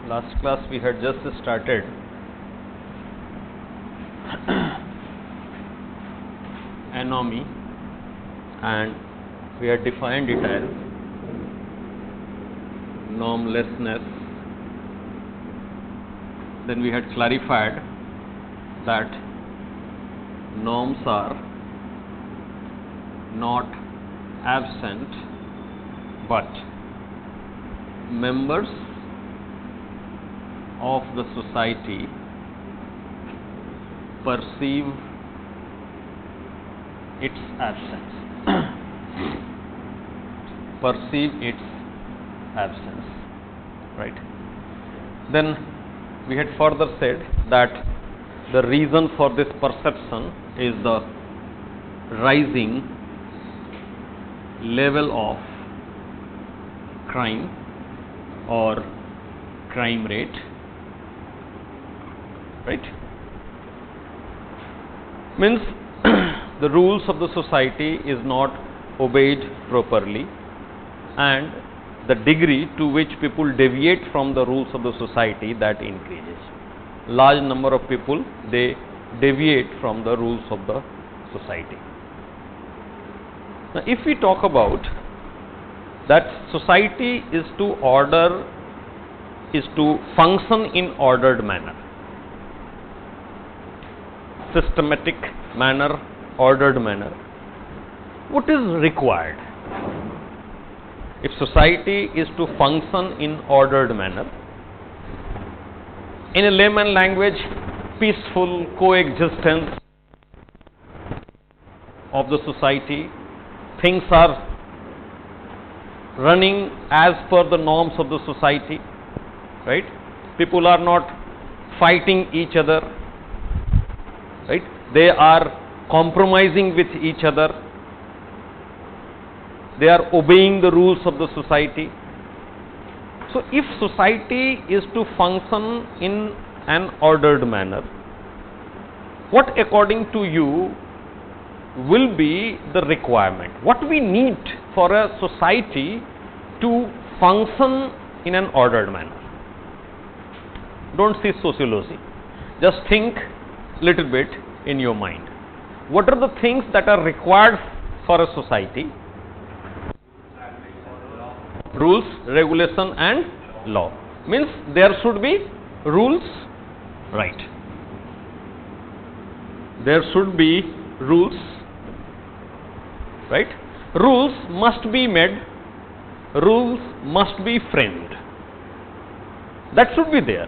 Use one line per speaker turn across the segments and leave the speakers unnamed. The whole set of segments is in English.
Last class we had just started anomy and we had defined it as normlessness. Then we had clarified that norms are not absent but members of the society perceive its absence. Perceive its absence, right? Then we had further said that the reason for this perception is the rising level of crime or crime rate, right? Means the rules of the society is not obeyed properly, and the degree to which people deviate from the rules of the society, that increases. Large number of people, they deviate from the rules of the society. Now, if we talk about that society is to function in ordered manner, systematic manner, ordered manner, what is required? If society is to function in ordered manner, in a layman language, peaceful coexistence of the society, things are running as per the norms of the society, right? People are not fighting each other, right? They are compromising with each other. They are obeying the rules of the society. So, if society is to function in an ordered manner, what according to you will be the requirement? What we need for a society to function in an ordered manner? Don't see sociology. Just think little bit in your mind. What are the things that are required for a society? Rules, regulation and law. Means there should be rules, right? There should be rules, right? Rules must be made, rules must be framed. That should be there.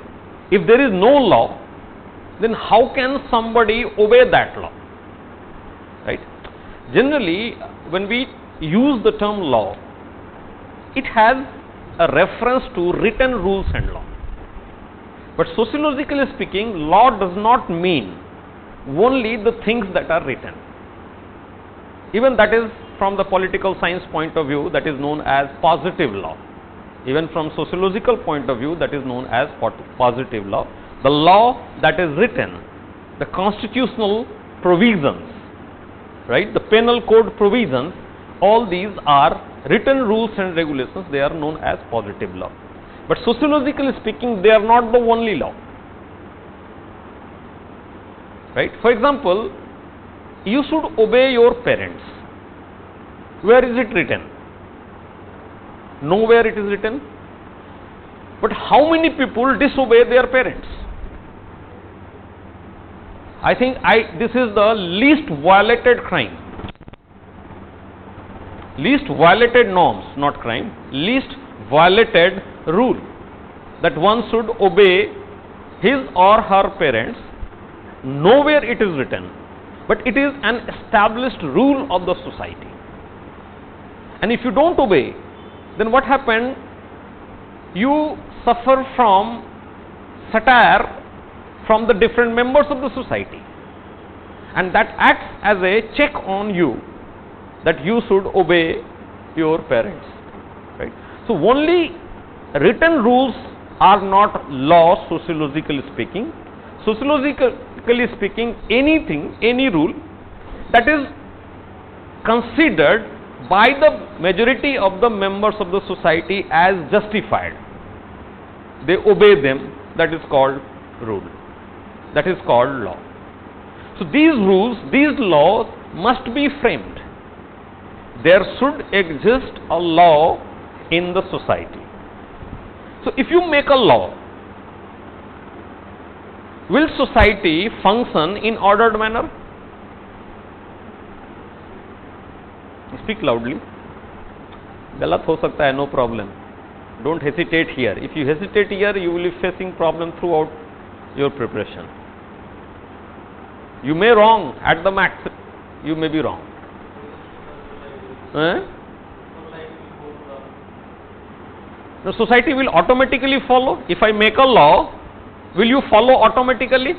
If there is no law, then how can somebody obey that law? Right? Generally, when we use the term law, it has a reference to written rules and law. But sociologically speaking, law does not mean only the things that are written. Even that is from the political science point of view, that is known as positive law. Even from sociological point of view, that is known as positive law. The law that is written, the constitutional provisions, right, the penal code provisions, all these are written rules and regulations. They are known as positive law. But sociologically speaking, they are not the only law, right? For example, you should obey your parents. Where is it written? Nowhere it is written. But how many people disobey their parents? I think this is the least violated crime, least violated norms, not crime, least violated rule, that one should obey his or her parents. Nowhere it is written, but it is an established rule of the society. And if you don't obey, then what happened? You suffer from satire from the different members of the society, and that acts as a check on you that you should obey your parents, right? So, only written rules are not law sociologically speaking. Sociologically speaking, anything, any rule that is considered by the majority of the members of the society as justified, they obey them, that is called rule. That is called law. So these rules, these laws must be framed. There should exist a law in the society. So if you make a law, will society function in ordered manner? Speak loudly. गलत हो सकता है, no problem. Don't hesitate here. If you hesitate here, you will be facing problem throughout your preparation. You may wrong at the max. You may be wrong. The society will automatically follow. If I make a law, will you follow automatically?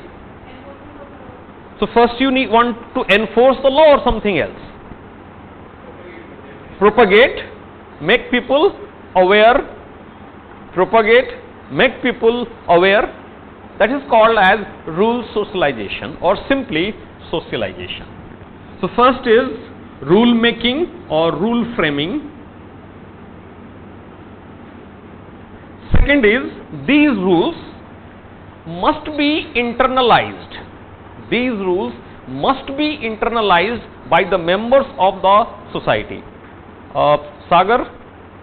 So first you want to enforce the law or something else? Propagate, make people aware, propagate, make people aware. That is called as rule socialization or simply socialization. So first is rule making or rule framing. Second is these rules must be internalized. These rules must be internalized by the members of the society. Sagar,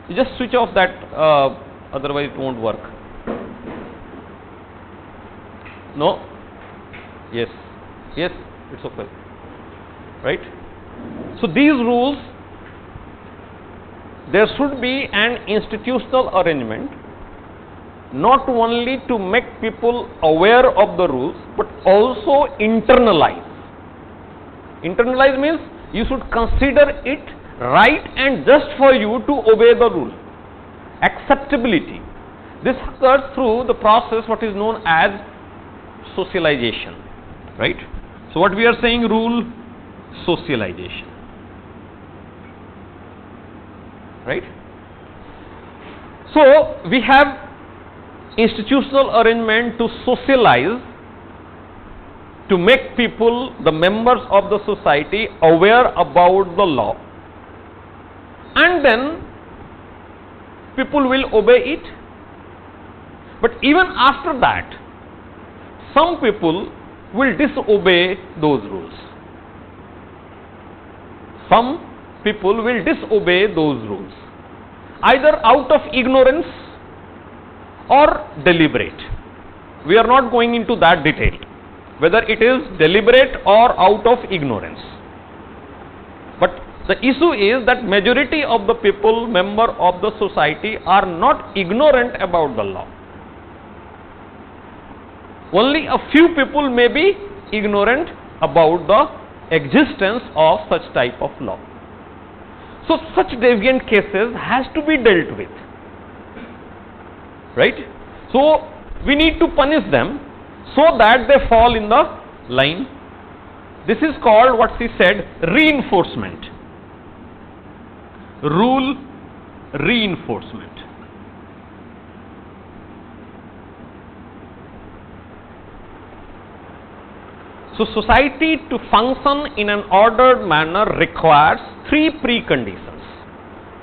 you just switch off that, otherwise it won't work. No? Yes. Yes, it's okay. Right? So these rules, there should be an institutional arrangement, not only to make people aware of the rules, but also internalize. Internalize means you should consider it right and just for you to obey the rule. Acceptability. This occurs through the process what is known as socialization. Right? So what we are saying, rule socialization. Right? So we have institutional arrangement to socialize, to make people, the members of the society, aware about the law, and then people will obey it. But even after that, some people will disobey those rules. Some people will disobey those rules, either out of ignorance or deliberate. We are not going into that detail, whether it is deliberate or out of ignorance. But the issue is that majority of the people, member of the society, are not ignorant about the law. Only a few people may be ignorant about the existence of such type of law. So such deviant cases has to be dealt with. Right? So we need to punish them so that they fall in the line. This is called, what she said, reinforcement. Rule reinforcement. So society to function in an ordered manner requires three preconditions.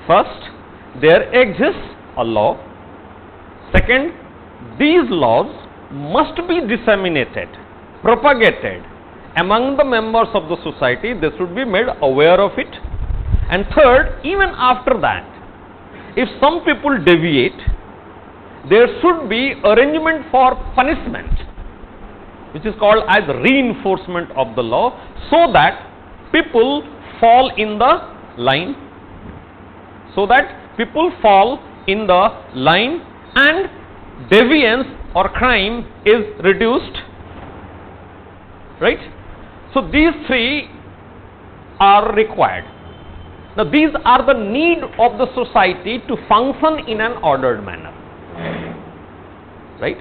First, there exists a law. Second, these laws must be disseminated, propagated among the members of the society. They should be made aware of it. And third, even after that, if some people deviate, there should be arrangement for punishment, which is called as reinforcement of the law, so that people fall in the line. So that people fall in the line and deviance or crime is reduced. Right? So these three are required. Now these are the need of the society to function in an ordered manner. Right?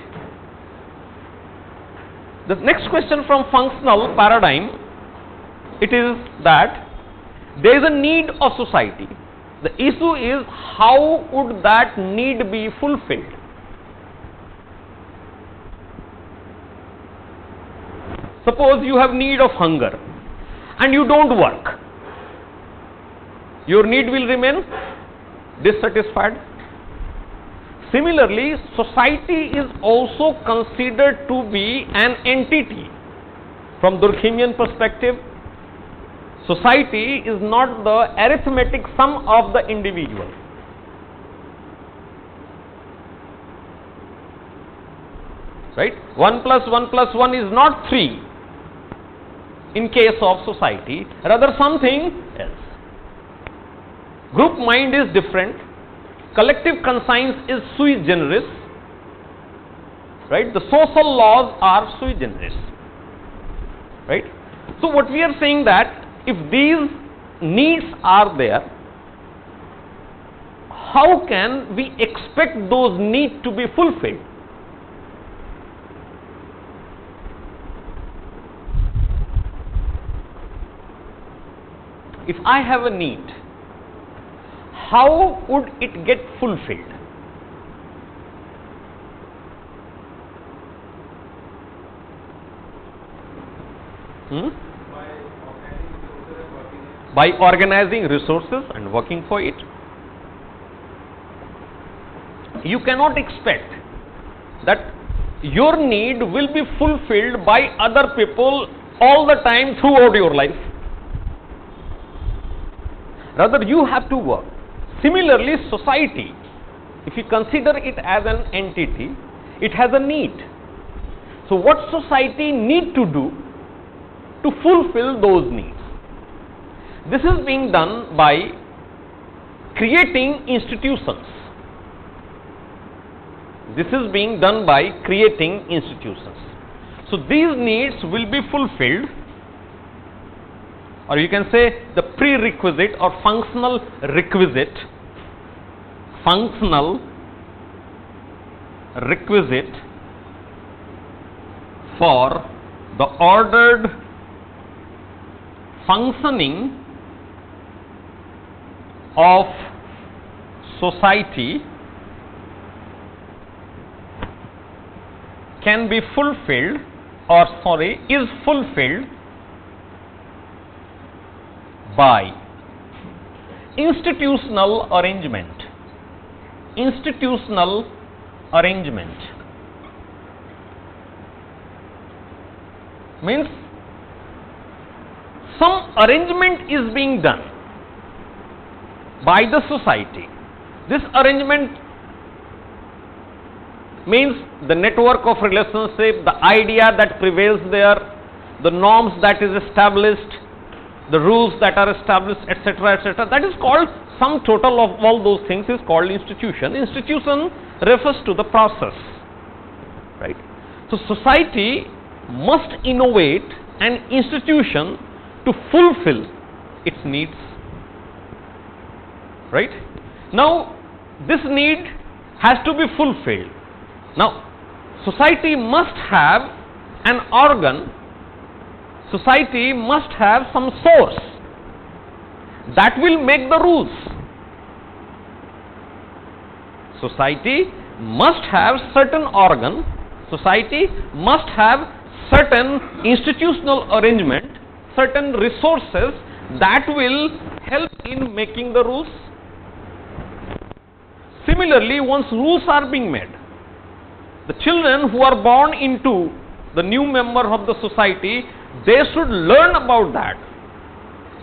The next question from functional paradigm, it is that there is a need of society. The issue is how would that need be fulfilled? Suppose you have need of hunger and you don't work. Your need will remain dissatisfied. Similarly, society is also considered to be an entity. From Durkheimian perspective, society is not the arithmetic sum of the individual. Right? 1 plus 1 plus 1 is not 3 in case of society, rather something else. Group mind is different. Collective conscience is sui generis, right? The social laws are sui generis, right? So what we are saying that if these needs are there, how can we expect those needs to be fulfilled? If I have a need, how would it get fulfilled? By organizing resources and working for it. You cannot expect that your need will be fulfilled by other people all the time throughout your life. Rather, you have to work. Similarly, society, if you consider it as an entity, it has a need. So, what society need to do to fulfill those needs? This is being done by creating institutions. This is being done by creating institutions. So, these needs will be fulfilled, or you can say the prerequisite or functional requisite for the ordered functioning of society can be fulfilled, or is fulfilled by institutional arrangement. Institutional arrangement means some arrangement is being done by the society. This arrangement means the network of relationship, the idea that prevails there, the norms that is established, the rules that are established, etc., etc. That is called, sum total of all those things is called institution. Institution refers to the process, right? So, society must innovate an institution to fulfill its needs, right? Now, this need has to be fulfilled. Now, society must have an organ. Society must have some source that will make the rules. Society must have certain organ. Society must have certain institutional arrangement, certain resources that will help in making the rules. Similarly, once rules are being made, the children who are born into the new member of the society, they should learn about that.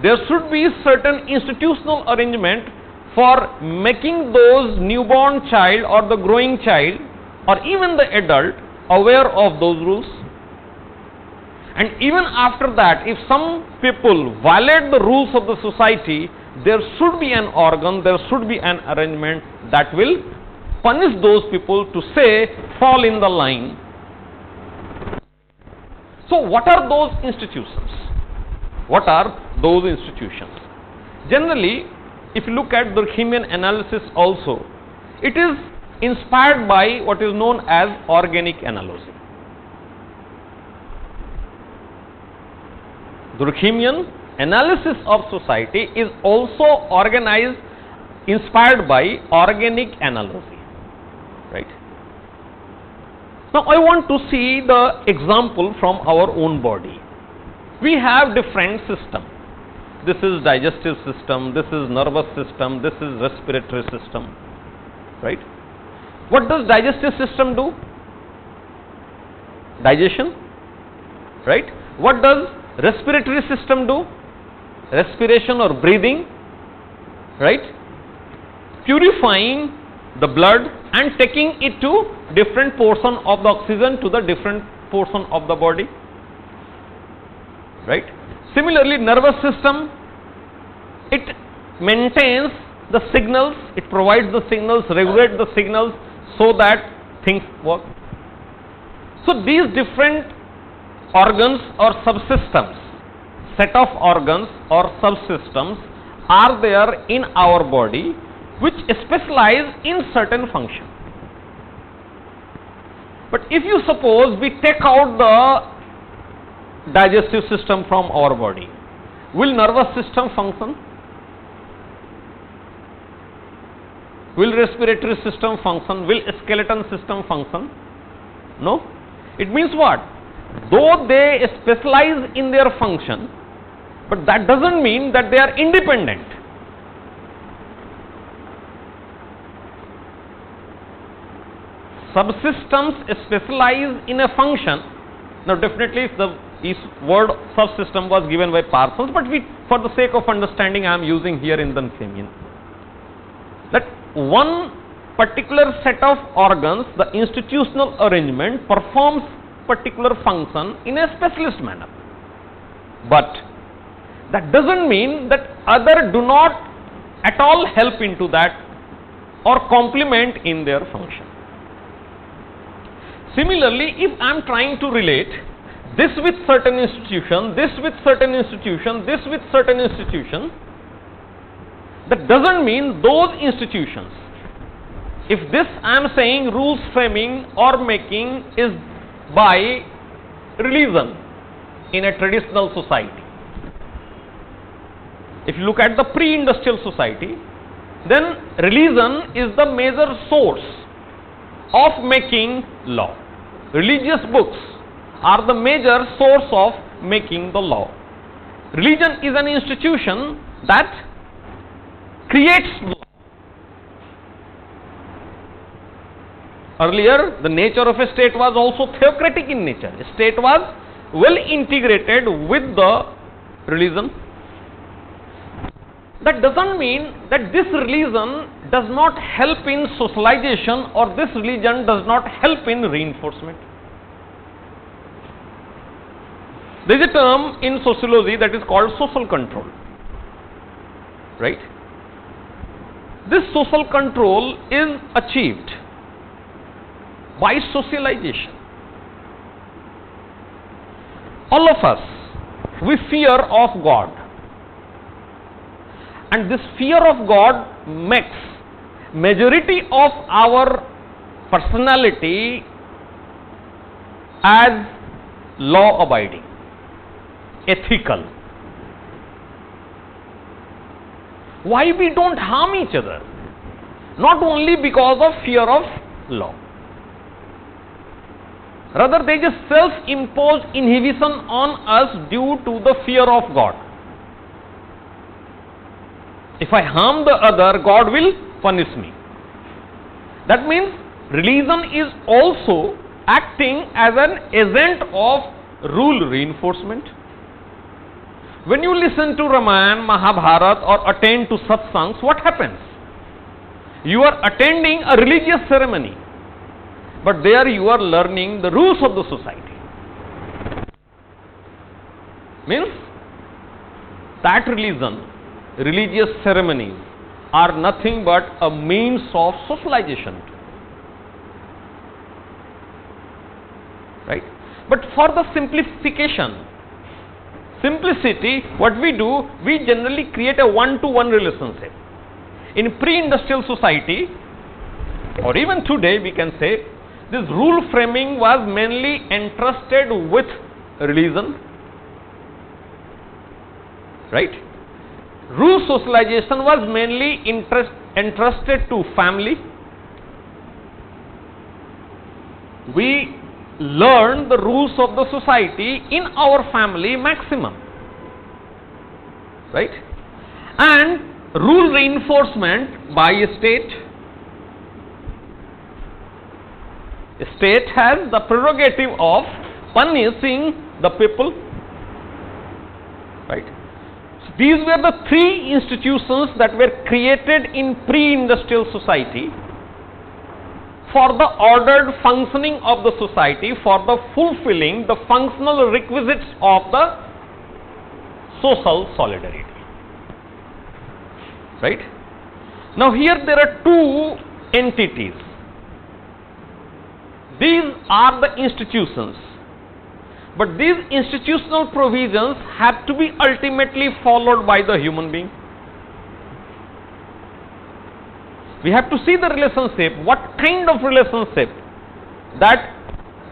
There should be certain institutional arrangement for making those newborn child or the growing child or even the adult aware of those rules. And even after that, if some people violate the rules of the society, there should be an organ, there should be an arrangement that will punish those people to say, fall in the line. So, what are those institutions? What are those institutions? Generally, if you look at Durkheimian analysis also, it is inspired by what is known as organic analogy. Durkheimian analysis of society is also organized, inspired by organic analogy, right? Now, I want to see the example from our own body. We have different systems. This is digestive system, this is nervous system, this is respiratory system, right? What does digestive system do? Digestion, right? What does respiratory system do? Respiration or breathing, right? Purifying the blood and taking it to different portion of the oxygen to the different portion of the body, right? Similarly, nervous system, it maintains the signals, it provides the signals, regulates the signals so that things work. So these different organs or subsystems, set of organs or subsystems are there in our body which specialize in certain function. But if you suppose we take out the digestive system from our body, will nervous system function? Will respiratory system function? Will skeleton system function? No. It means what? Though they specialize in their function, but that doesn't mean that they are independent. Subsystems specialize in a function. Now definitely this word subsystem was given by Parsons, but for the sake of understanding I am using here in the Femian. That one particular set of organs, the institutional arrangement performs particular function in a specialist manner. But that doesn't mean that other do not at all help into that or complement in their function. Similarly, if I am trying to relate this with certain institution, this with certain institution, this with certain institution, that doesn't mean those institutions. If this I am saying rules framing or making is by religion in a traditional society. If you look at the pre-industrial society, then religion is the major source of making law. Religious books are the major source of making the law. Religion is an institution that creates law. Earlier, the nature of a state was also theocratic in nature. A state was well integrated with the religion. That doesn't mean that this religion does not help in socialization or this religion does not help in reinforcement. There is a term in sociology that is called social control, right? This social control is achieved by socialization. All of us, we fear of God. And this fear of God makes majority of our personality as law abiding, ethical. Why we don't harm each other? Not only because of fear of law. Rather, there is a self-imposed inhibition on us due to the fear of God. If I harm the other, God will punish me. That means religion is also acting as an agent of rule reinforcement. When you listen to Ramayana, Mahabharata or attend to satsangs, what happens? You are attending a religious ceremony, but there you are learning the rules of the society. Means that religious ceremonies are nothing but a means of socialization. Right? But for the simplicity, what we do, we generally create a one-to-one relationship. In pre-industrial society, or even today we can say, this rule framing was mainly entrusted with religion. Right? Rule socialization was mainly entrusted to family. We learn the rules of the society in our family maximum. Right? And rule reinforcement by a state. State has the prerogative of punishing the people. Right? So these were the three institutions that were created in pre-industrial society for the ordered functioning of the society, for the fulfilling the functional requisites of the social solidarity. Right? Now here there are two entities. These are the institutions, but these institutional provisions have to be ultimately followed by the human being. We have to see the relationship, what kind of relationship that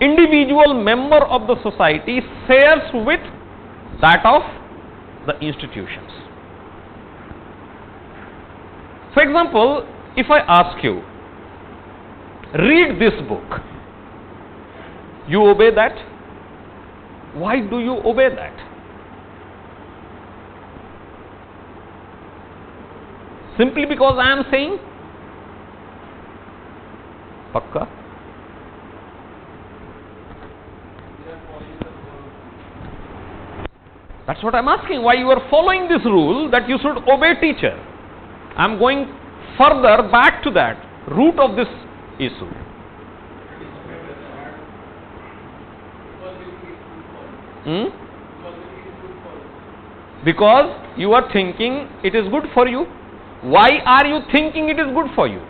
individual member of the society shares with that of the institutions. For example, if I ask you, read this book, you obey that? Why do you obey that? Simply because I am saying? Pakka? That's what I am asking. Why you are following this rule that you should obey teacher? I am going further back to that root of this issue. Because you are thinking it is good for you. Why are you thinking it is good for you?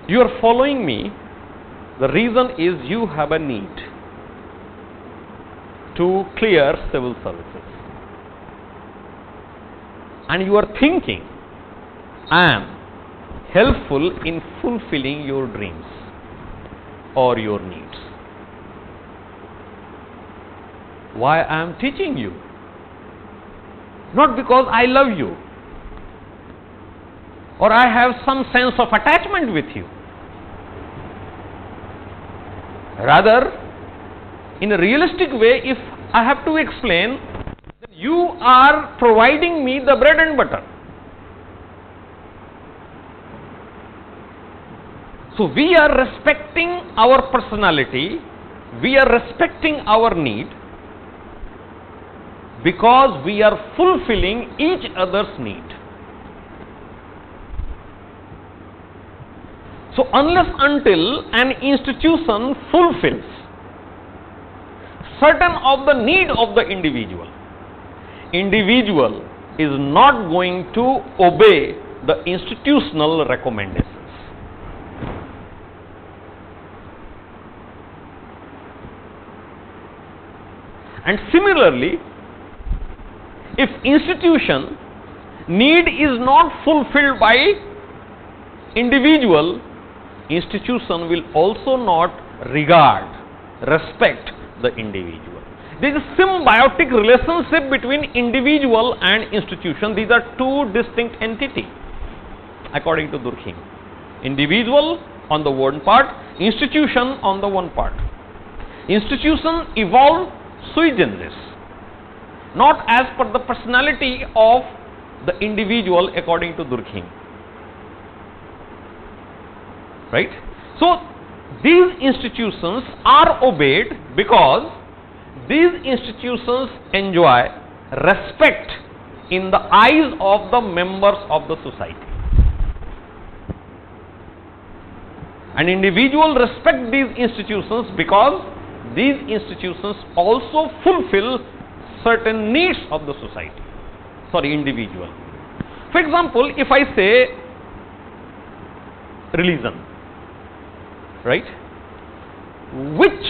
You are following me. The reason is you have a need to clear civil services. And you are thinking, I am helpful in fulfilling your dreams or your needs. Why I am teaching you? Not because I love you or I have some sense of attachment with you. Rather, in a realistic way, if I have to explain, you are providing me the bread and butter. So we are respecting our personality, we are respecting our need because we are fulfilling each other's need. So unless until an institution fulfills certain of the need of the individual is not going to obey the institutional recommendations. And similarly, if institution need is not fulfilled by individual, institution will also not respect the individual. There is a symbiotic relationship between individual and institution. These are two distinct entities according to Durkheim. Individual on the one part, institution on the one part. Institution evolve sui generis, not as per the personality of the individual according to Durkheim. Right? So these institutions are obeyed because these institutions enjoy respect in the eyes of the members of the society. And individuals respect these institutions because these institutions also fulfill certain needs of the society. Individual. For example, if I say religion, right? Which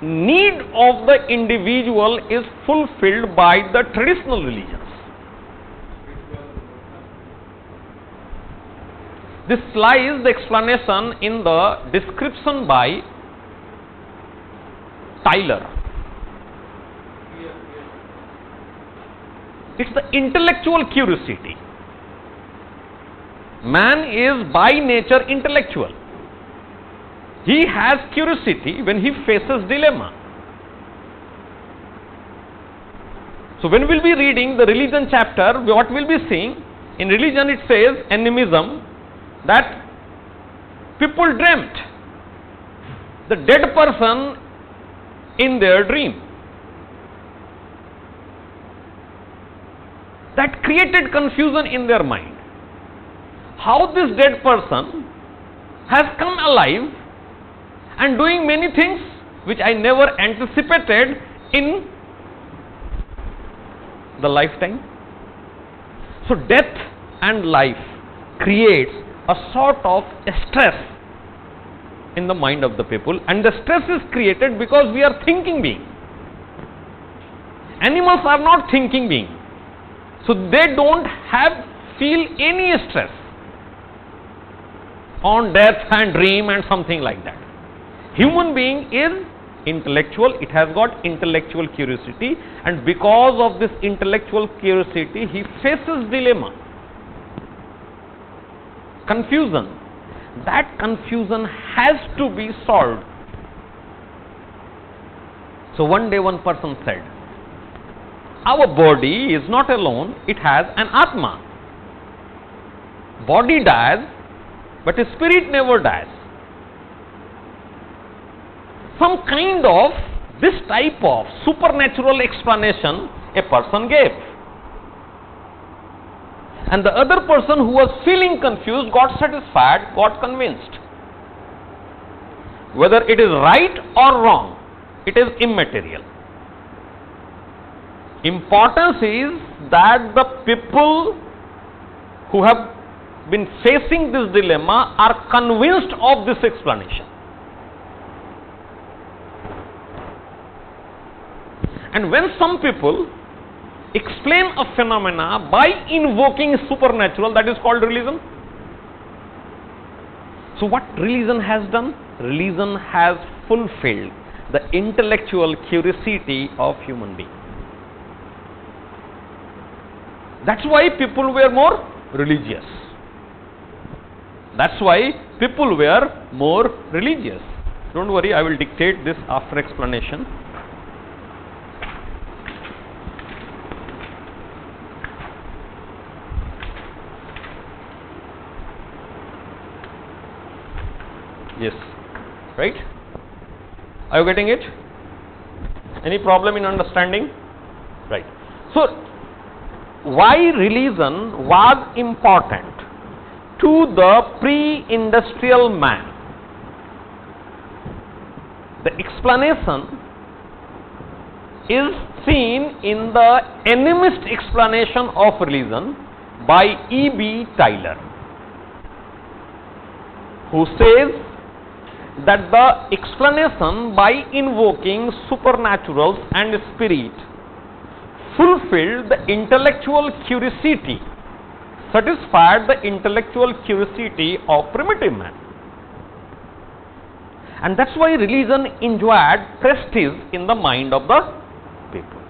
need of the individual is fulfilled by the traditional religions? This lies the explanation in the description by Tyler. It's the intellectual curiosity. Man is by nature intellectual. He has curiosity when he faces dilemma. So when we'll be reading the religion chapter, what we'll be seeing, in religion it says, animism, that people dreamt the dead person in their dream. That created confusion in their mind. How this dead person has come alive and doing many things which I never anticipated in the lifetime. So death and life creates a sort of stress in the mind of the people, and the stress is created because we are thinking beings. Animals are not thinking beings, so they don't feel any stress on death and dream and something like that. Human being is intellectual, it has got intellectual curiosity, and because of this intellectual curiosity he faces dilemma, confusion. That confusion has to be solved. So one day one person said, our body is not alone, it has an Atma. Body dies, but spirit never dies. Some kind of this type of supernatural explanation a person gave. And the other person who was feeling confused got satisfied, got convinced. Whether it is right or wrong, it is immaterial. Importance is that the people who have been facing this dilemma are convinced of this explanation. And when some people explain a phenomena by invoking supernatural, that is called religion. So what religion has done? Religion has fulfilled the intellectual curiosity of human being. That's why people were more religious. That's why people were more religious. Don't worry, I will dictate this after explanation. Yes, right? Are you getting it? Any problem in understanding? Right. So, why religion was important to the pre-industrial man? The explanation is seen in the animist explanation of religion by E.B. Tylor, who says that the explanation by invoking supernaturals and spirit fulfilled the intellectual curiosity, satisfied the intellectual curiosity of primitive man. And that's why religion enjoyed prestige in the mind of the people.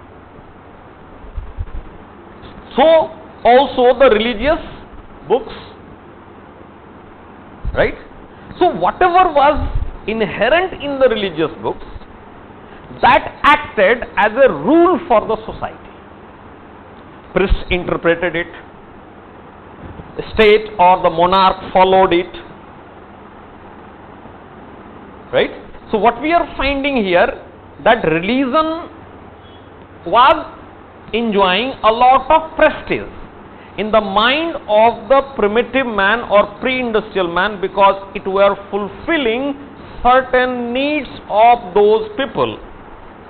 So also the religious books, right? So whatever was inherent in the religious books, that acted as a rule for the society. Priests interpreted it, the state or the monarch followed it, right? So what we are finding here, that religion was enjoying a lot of prestige in the mind of the primitive man or pre-industrial man, because it were fulfilling certain needs of those people.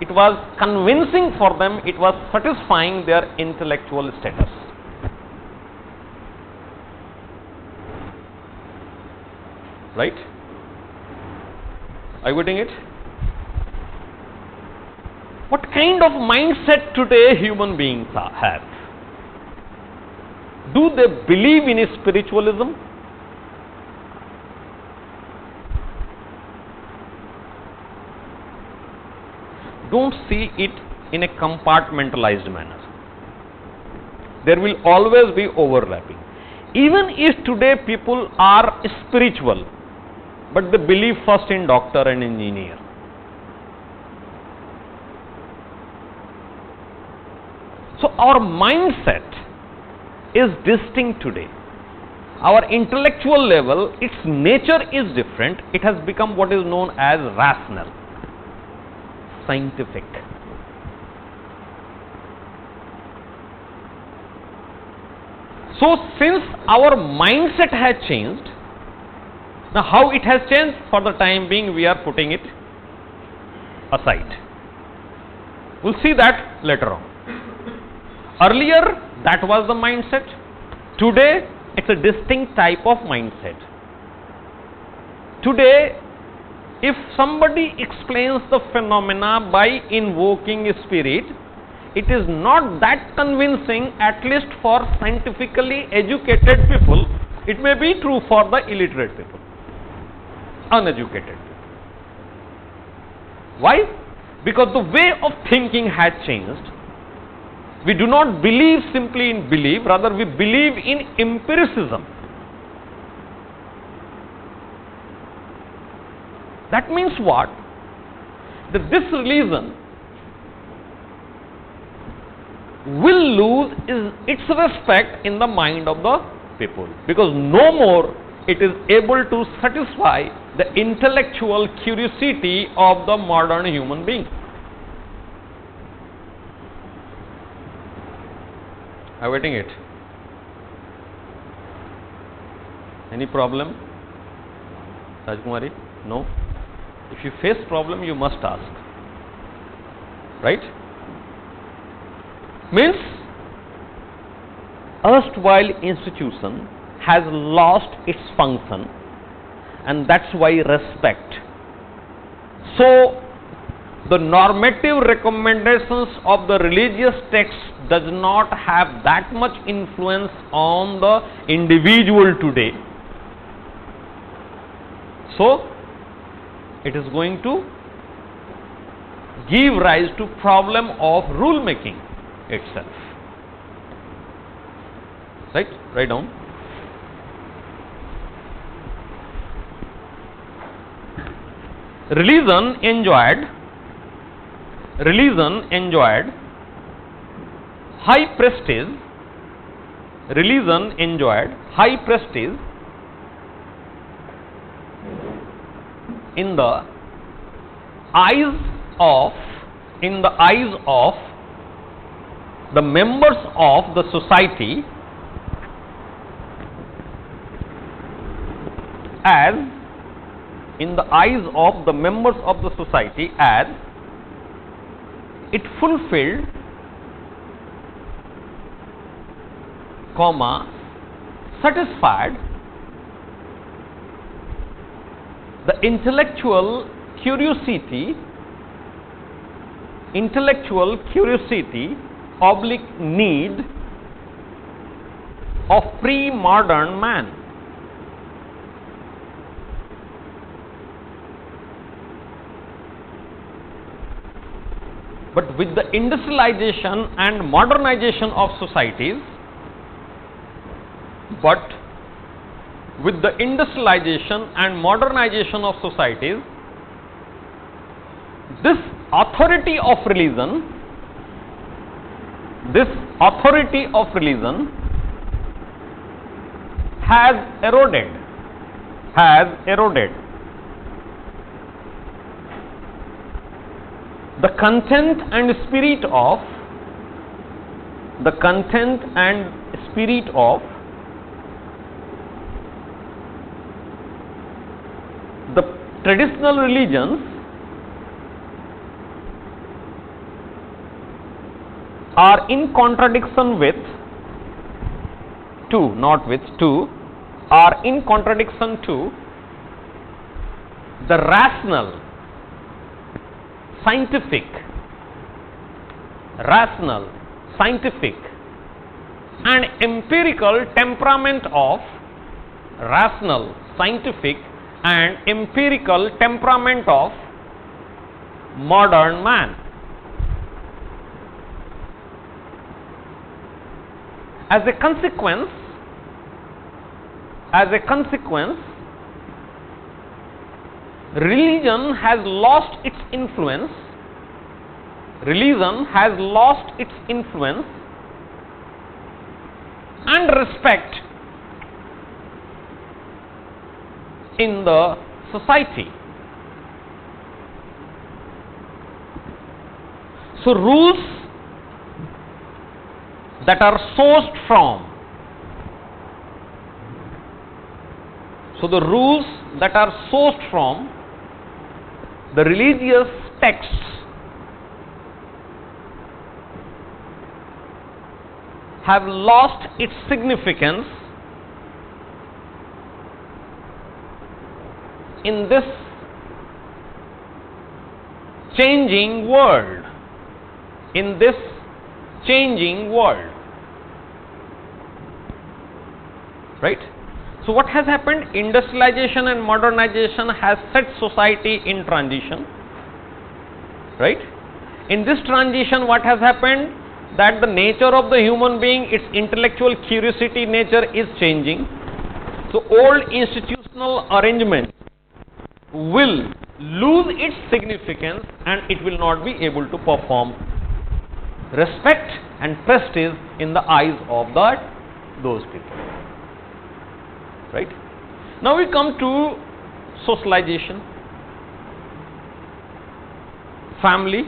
It was convincing for them, it was satisfying their intellectual status. Right? Are you getting it? What kind of mindset today human beings have? Do they believe in spiritualism? Don't see it in a compartmentalized manner. There will always be overlapping. Even if today people are spiritual, but they believe first in doctor and engineer. our mindset is distinct today. Our intellectual level, its nature is different. It has become what is known as rational, scientific. So, since our mindset has changed, now how it has changed, for the time being we are putting it aside. We'll see that later on. Earlier, that was the mindset. Today, it's a distinct type of mindset. Today, if somebody explains the phenomena by invoking a spirit, it is not that convincing, at least for scientifically educated people. It may be true for the illiterate people, uneducated people. Why? Because the way of thinking has changed. We do not believe simply in belief, rather we believe in empiricism. That means what? That this religion will lose its respect in the mind of the people, because no more it is able to satisfy the intellectual curiosity of the modern human being. Awaiting it. Any problem, Rajkumari? No? If you face problem, you must ask. Right? Means, erstwhile institution has lost its function, and that's why respect. So, the normative recommendations of the religious texts does not have that much influence on the individual today. So, it is going to give rise to problem of rule making itself. Right? Write down. Religion enjoyed high prestige. Religion enjoyed high prestige in the eyes of the members of the society as it fulfilled, satisfied the intellectual curiosity oblique need of pre-modern man. But with the industrialization and modernization of societies, this authority of religion has eroded. The content and spirit of the traditional religions are in contradiction with the rational, scientific and empirical temperament of modern man. As a consequence, religion has lost its influence and respect in the society. So rules that are sourced from, the rules that are sourced from the religious texts have lost its significance in this changing world. In this changing world. Right? So what has happened? Industrialization and modernization has set society in transition. Right? In this transition, what has happened? That the nature of the human being, its intellectual curiosity nature is changing. So old institutional arrangements will lose its significance and it will not be able to perform respect and prestige in the eyes of those people. Right? Now we come to socialization. Family.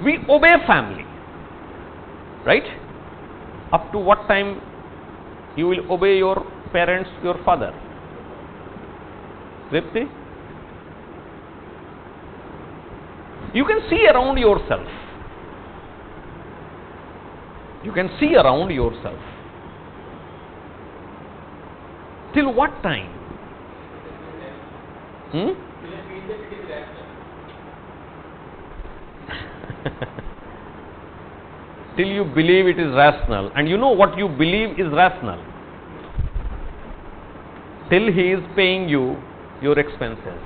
We obey family. Right? Up to what time you will obey your parents, your father? Tripti? You can see around yourself. You can see around yourself. Till what time? Till you believe it is rational. And you know what you believe is rational. Till he is paying you your expenses.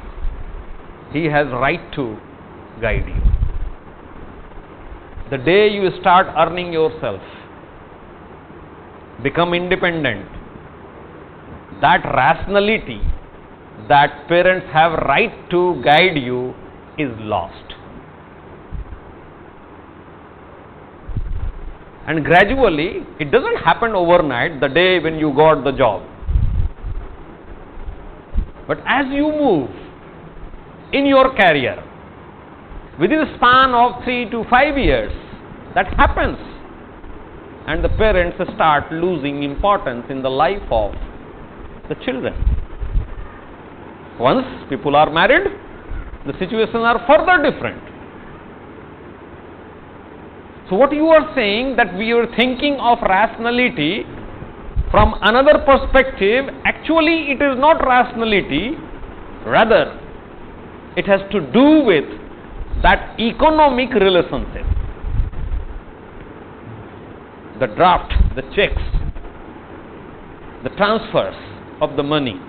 He has right to guide you. The day you start earning yourself, become independent, that rationality that parents have right to guide you is lost. And gradually, it doesn't happen overnight, the day when you got the job. But as you move in your career, within a span of 3 to 5 years, that happens. And the parents start losing importance in the life of the children. Once people are married, the situations are further different. So what you are saying, that we are thinking of rationality from another perspective, actually it is not rationality, rather it has to do with that economic relationship. The draft, the checks, the transfers of the money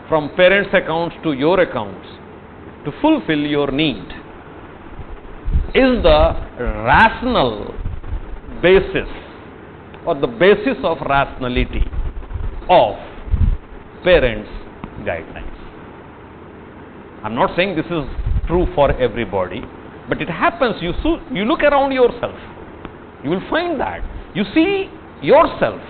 from parents' accounts to your accounts to fulfill your need is the rational basis or the basis of rationality of parents' guidelines. I am not saying this is true for everybody, but it happens. You look around yourself, you will find that. You see yourself.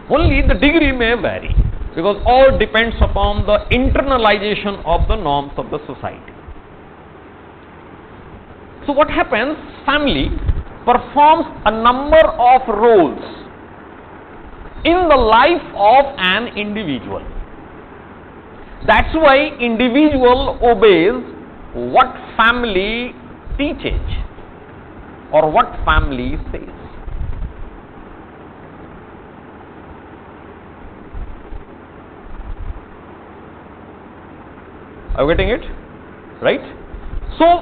Only the degree may vary, because all depends upon the internalization of the norms of the society. So what happens? Family performs a number of roles in the life of an individual. That's why individual obeys what family teaches or what family says. Are you getting it? Right? So,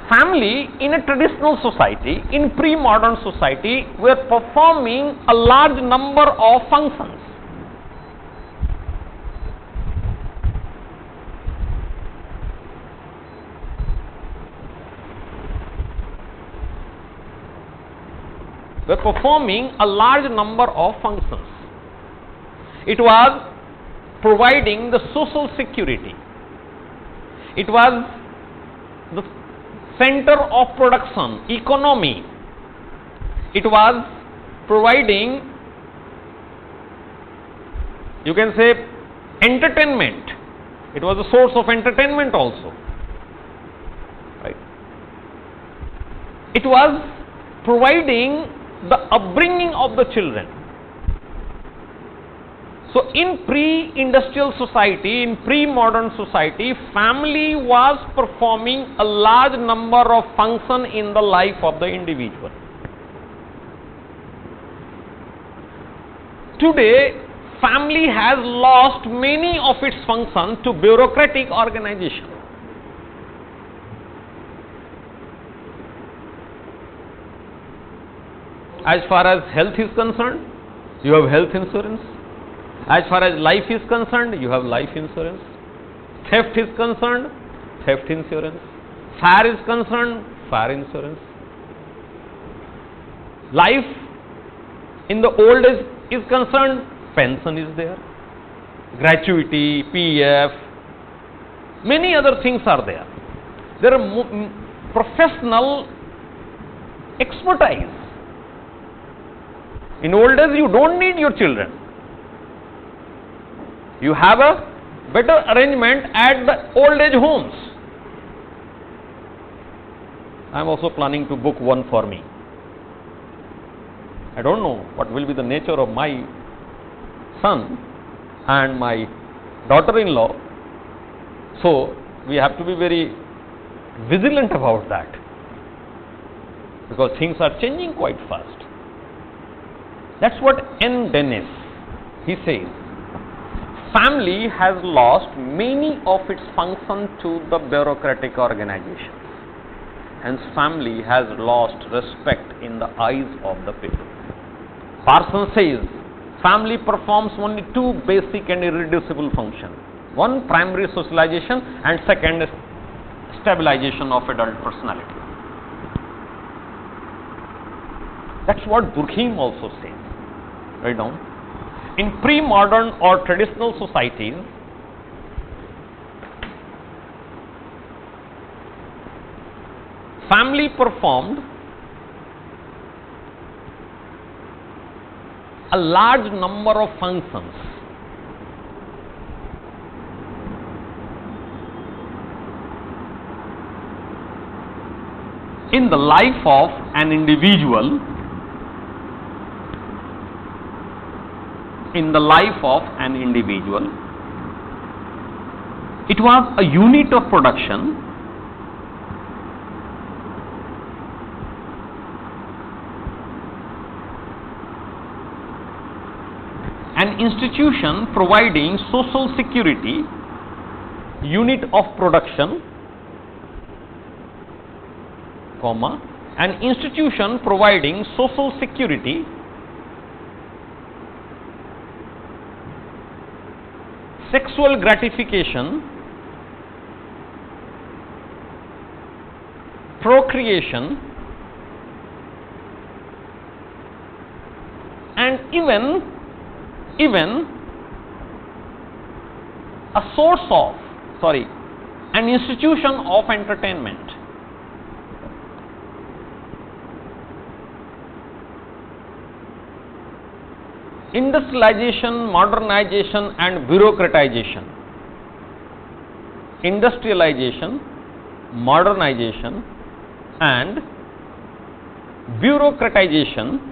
family in a traditional society, in pre-modern society, were performing a large number of functions. Were performing a large number of functions. It was providing the social security. It was the center of production, economy, It was providing, you can say, entertainment. It was a source of entertainment also. Right? It was providing the upbringing of the children. So, in pre-industrial society, in pre-modern society, family was performing a large number of functions in the life of the individual. Today, family has lost many of its functions to bureaucratic organization. As far as health is concerned, you have health insurance. As far as life is concerned, you have life insurance. Theft is concerned, theft insurance. Fire is concerned, fire insurance. Life in the old age is concerned, pension is there. Gratuity, PF, many other things are there. There are professional expertise. In old days, you don't need your children. You have a better arrangement at the old age homes. I am also planning to book one for me. I don't know what will be the nature of my son and my daughter-in-law. So, we have to be very vigilant about that, because things are changing quite fast. That's what N. Dennis, he says. Family has lost many of its functions to the bureaucratic organizations. Hence, family has lost respect in the eyes of the people. Parsons says, family performs only two basic and irreducible functions. One, primary socialization, and second, stabilization of adult personality. That's what Durkheim also says. Write down. In pre-modern or traditional societies, family performed a large number of functions. In the life of an individual, it was a unit of production an institution providing social security, unit of production, comma, an institution providing social security, sexual gratification, procreation, and even a source of, an institution of entertainment. Industrialization, modernization and bureaucratization. Industrialization, modernization and bureaucratization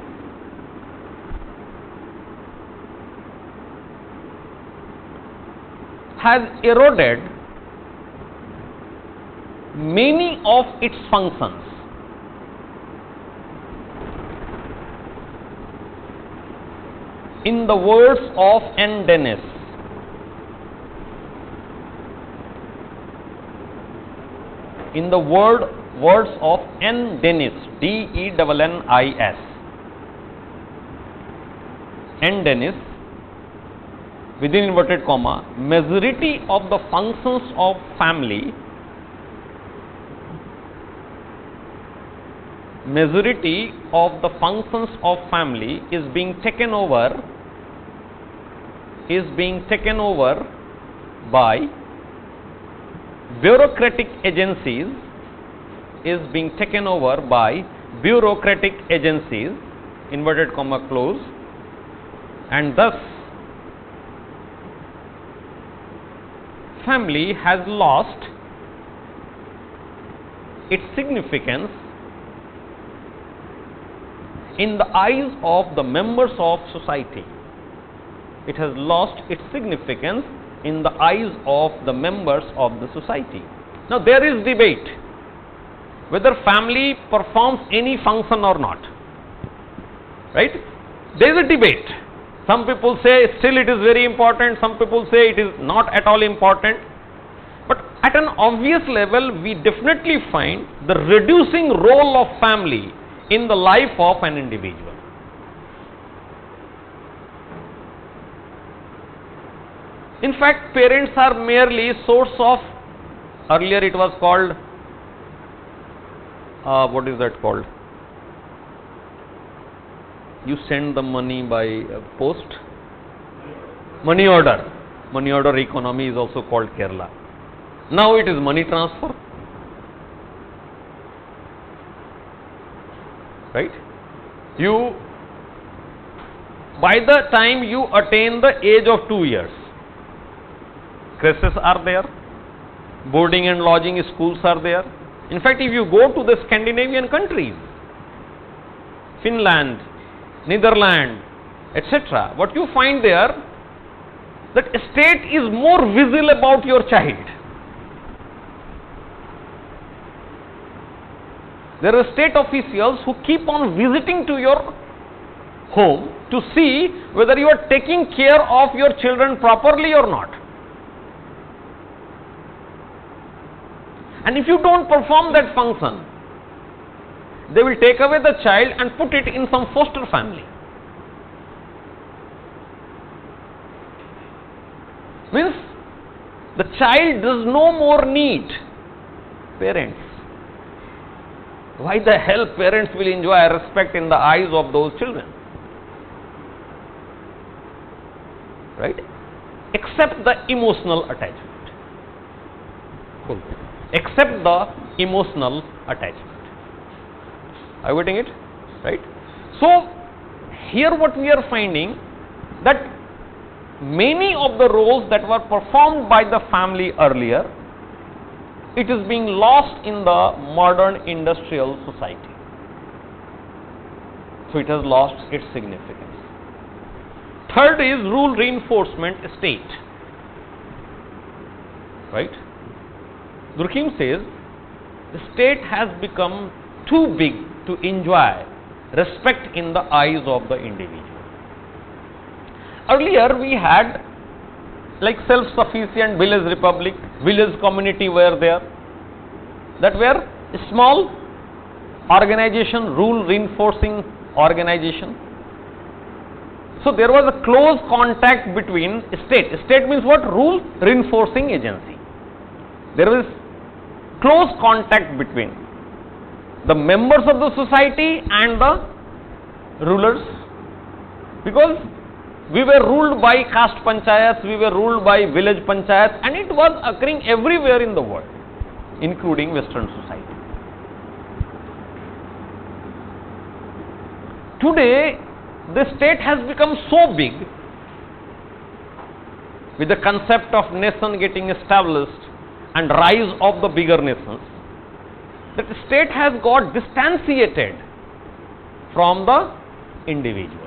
has eroded many of its functions. In the words of N. Dennis, words of N. Dennis, D-E-N-N-I-S, N. Dennis, within inverted comma, majority of the functions of family is being taken over by bureaucratic agencies, inverted comma close, and thus family has lost its significance in the eyes of the members of society. It has lost its significance in the eyes of the members of the society. Now there is debate whether family performs any function or not, right? There is a debate. Some people say still it is very important, some people say it is not at all important. But at an obvious level, we definitely find the reducing role of family in the life of an individual. In fact, parents are merely source of, earlier it was called, what is that called? You send the money by post? Money order. Money order economy is also called Kerala. Now it is money transfer. Right? You, by the time you attain the age of 2 years, creches are there, boarding and lodging schools are there. In fact, if you go to the Scandinavian countries, Finland, Netherlands, etc., what you find there, that state is more visible about your child. There are state officials who keep on visiting to your home to see whether you are taking care of your children properly or not. And if you don't perform that function, they will take away the child and put it in some foster family. Means the child does no more need parents. Why the hell parents will enjoy respect in the eyes of those children? Right? Except the emotional attachment. Cool. Except the emotional attachment. Are you getting it? Right? So, here what we are finding, that many of the roles that were performed by the family earlier, it is being lost in the modern industrial society. So it has lost its significance. Third is rule reinforcement state. Right? Durkheim says the state has become too big to enjoy respect in the eyes of the individual. Earlier we had like self-sufficient village republic, village community were there, that were small organization, rule reinforcing organization. So there was a close contact between state. State means what? Rule reinforcing agency. There was close contact between the members of the society and the rulers, because we were ruled by caste panchayats, we were ruled by village panchayats, and it was occurring everywhere in the world, including Western society. Today, the state has become so big, with the concept of nation getting established and rise of the bigger nations, that the state has got distantiated from the individual.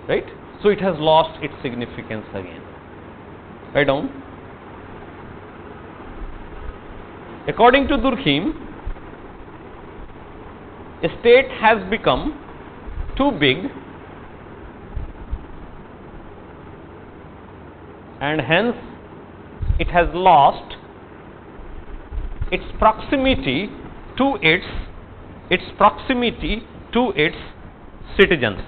Right? So it has lost its significance again. Write down. According to Durkheim, a state has become too big and hence it has lost its proximity to its citizens.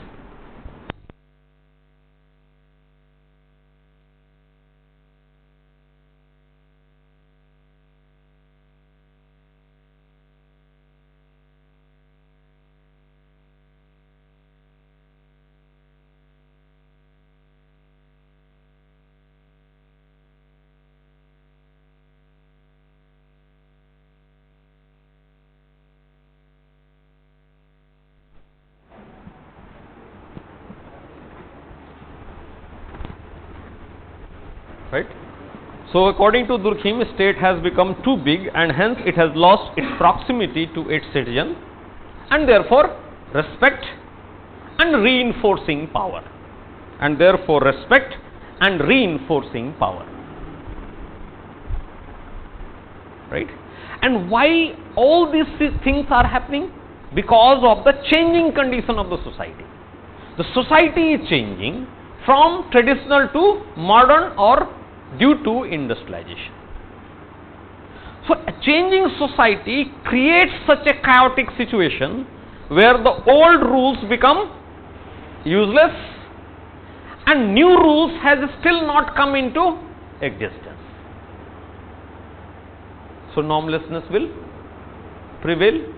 right? So according to Durkheim, state has become too big and hence it has lost its proximity to its citizen and therefore respect and reinforcing power. And therefore respect and reinforcing power. Right? And why all these things are happening? Because of the changing condition of the society. The society is changing from traditional to modern or due to industrialization. So a changing society creates such a chaotic situation where the old rules become useless and new rules has still not come into existence. So normlessness will prevail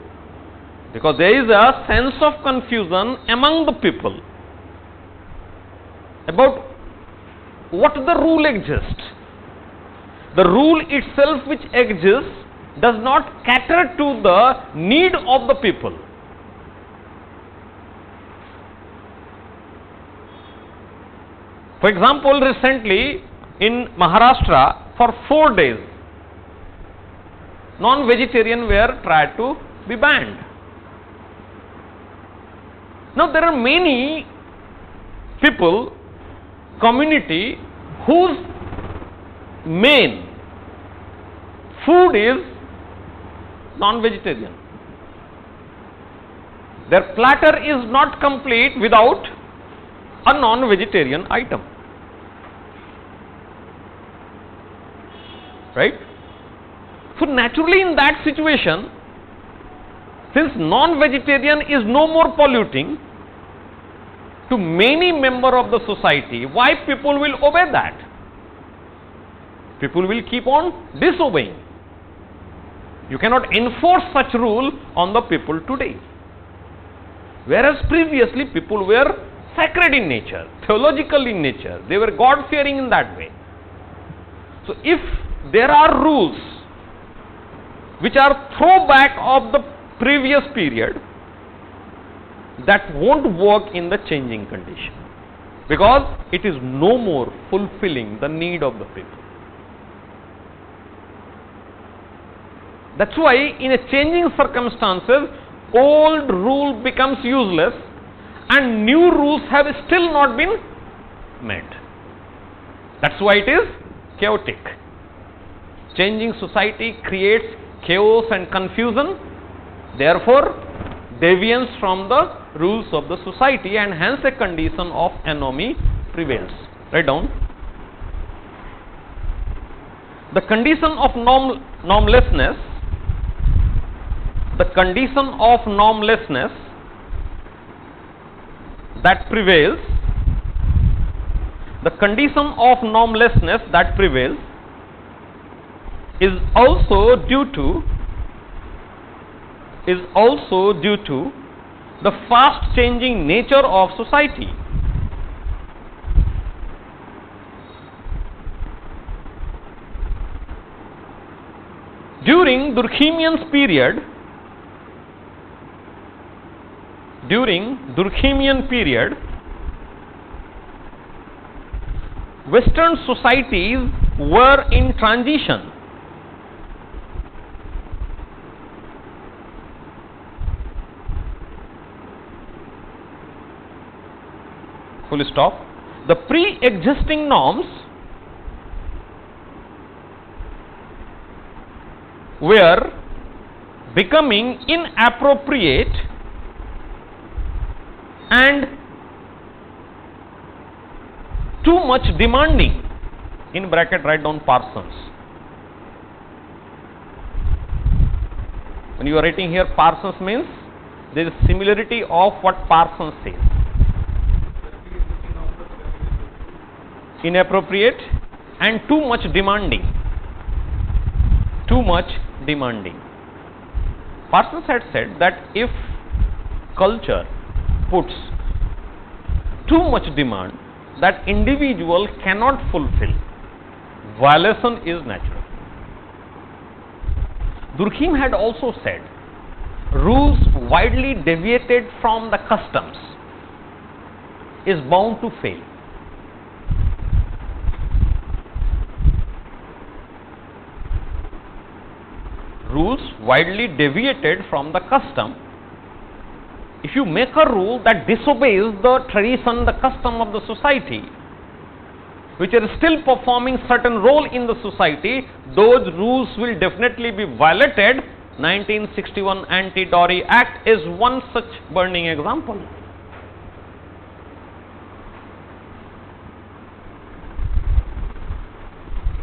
because there is a sense of confusion among the people about what the rule exists. The rule itself which exists does not cater to the need of the people. For example, recently in Maharashtra for 4 days non-vegetarian were tried to be banned. Now there are many people, community whose main food is non-vegetarian. Their platter is not complete without a non-vegetarian item. Right? So naturally in that situation, since non-vegetarian is no more polluting to many members of the society, why people will obey that? People will keep on disobeying. You cannot enforce such rule on the people today. Whereas previously people were sacred in nature, theological in nature, they were God-fearing in that way. So if there are rules which are throwback of the previous period, that won't work in the changing condition because it is no more fulfilling the need of the people. That's why in a changing circumstances, old rule becomes useless and new rules have still not been made. That's why it is chaotic. Changing society creates chaos and confusion, therefore deviance from the rules of the society and hence a condition of anomy prevails. Write down. The condition of normlessness, the condition of normlessness that prevails, the condition of normlessness that prevails is also due to the fast changing nature of society. During Durkheimian period, Western societies were in transition. Full stop. The pre-existing norms were becoming inappropriate and too much demanding. In bracket write down Parsons. When you are writing here Parsons means there is similarity of what Parsons says. Inappropriate and too much demanding. Too much demanding. Parsons had said that if culture puts too much demand that individual cannot fulfill, violation is natural. Durkheim had also said rules widely deviated from the customs is bound to fail. rules widely deviated from the custom. If you make a rule that disobeys the tradition, the custom of the society, which are still performing certain role in the society, those rules will definitely be violated. 1961 Anti-Dowry Act is one such burning example.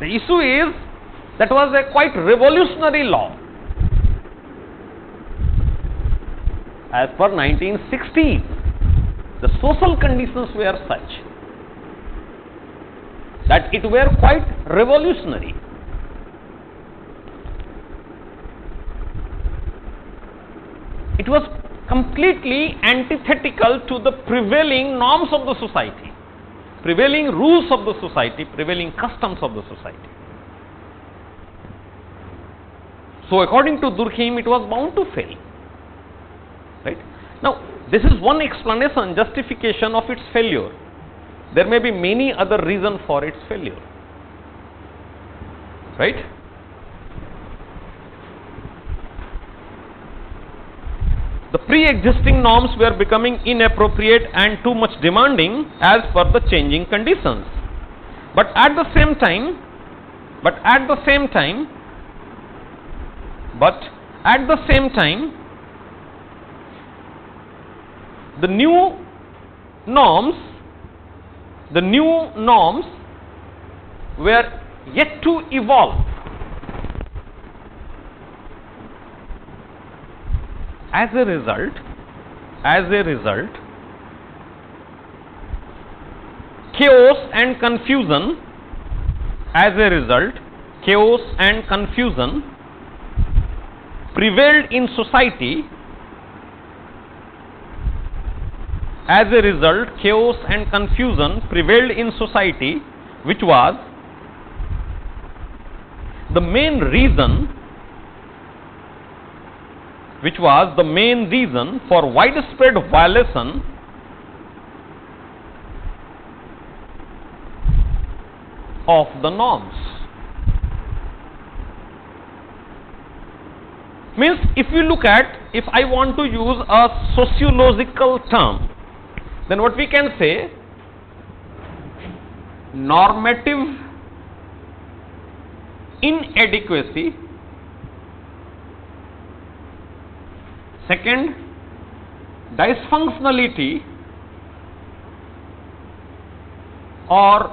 The issue is that was a quite revolutionary law. As per 1960, the social conditions were such that it were quite revolutionary. It was completely antithetical to the prevailing norms of the society, prevailing rules of the society, prevailing customs of the society. So according to Durkheim, it was bound to fail. Right? Now, this is one explanation, justification of its failure. There may be many other reasons for its failure. Right? The pre-existing norms were becoming inappropriate and too much demanding as per the changing conditions. But at the same time, the new norms were yet to evolve. As a result, chaos and confusion prevailed in society. As a result, chaos and confusion prevailed in society, which was the main reason for widespread violation of the norms. Means, if I want to use a sociological term, then what we can say, normative inadequacy. Second, dysfunctionality or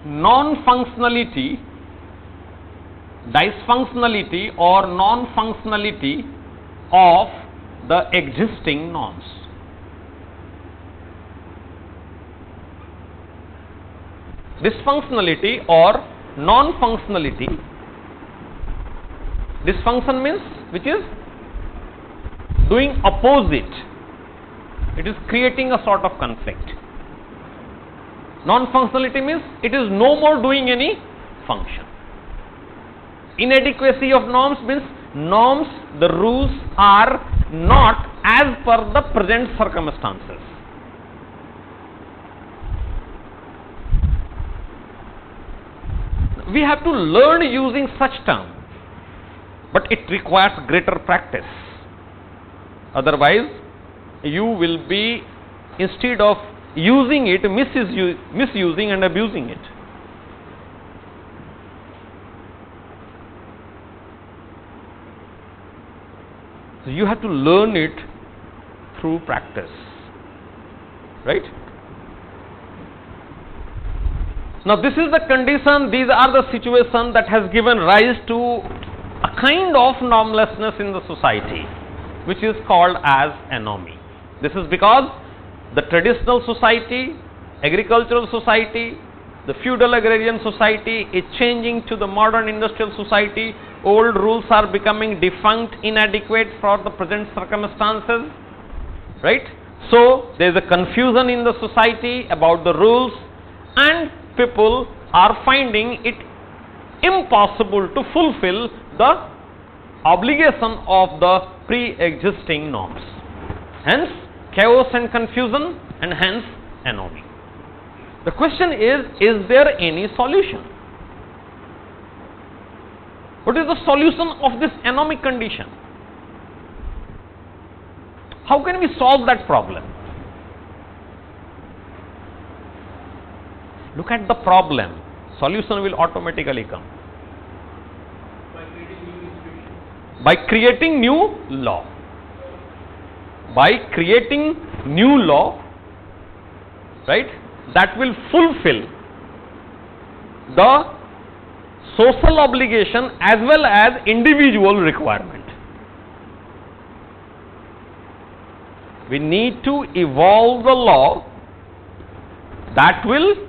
non-functionality of the existing norms. Dysfunctionality or non-functionality. Dysfunction means which is doing opposite. It is creating a sort of conflict. Non-functionality means it is no more doing any function. Inadequacy of norms means norms, the rules are not as per the present circumstances. We have to learn using such term, but it requires greater practice. Otherwise, you will be, instead of using it, misusing and abusing it. So you have to learn it through practice, right? Now this is the condition, these are the situation that has given rise to a kind of normlessness in the society, which is called as anomy. This is because the traditional society, agricultural society, the feudal agrarian society is changing to the modern industrial society. Old rules are becoming defunct, inadequate for the present circumstances, right? So there is a confusion in the society about the rules, and people are finding it impossible to fulfill the obligation of the pre-existing norms. Hence chaos and confusion, and hence anomy. The question is there any solution? What is the solution of this anomic condition? How can we solve that problem? Look at the problem. Solution will automatically come. By creating new law. By creating new law, right, that will fulfill the social obligation as well as individual requirement. We need to evolve the law that will be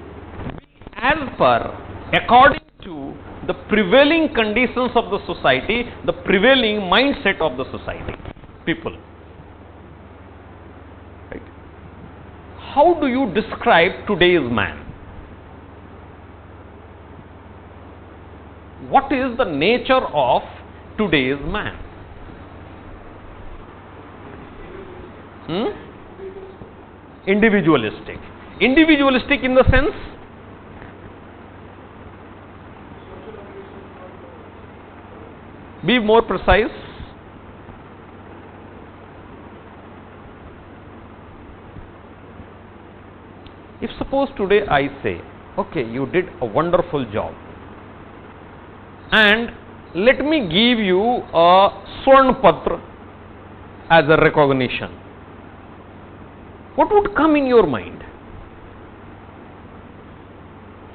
as per, according to the prevailing conditions of the society, the prevailing mindset of the society, people. Right? How do you describe today's man? What is the nature of today's man? Individualistic. Individualistic in the sense? Be more precise. If suppose today I say, okay, you did a wonderful job, and let me give you a Swarn Patra as a recognition, what would come in your mind?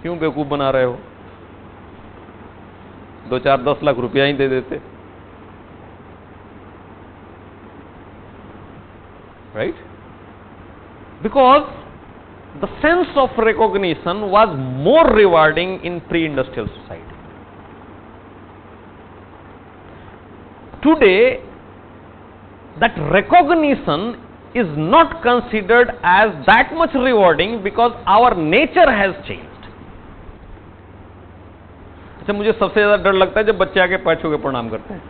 क्यों बेवकूफ बना रहे हो? 2-4-10 लाख रुपया ही दे देते, right? Because the sense of recognition was more rewarding in pre-industrial society. Today, that recognition is not considered as that much rewarding because our nature has changed. अच्छा, मुझे सबसे ज्यादा डर लगता है जब बच्चे आके पैर छू के प्रणाम करते हैं,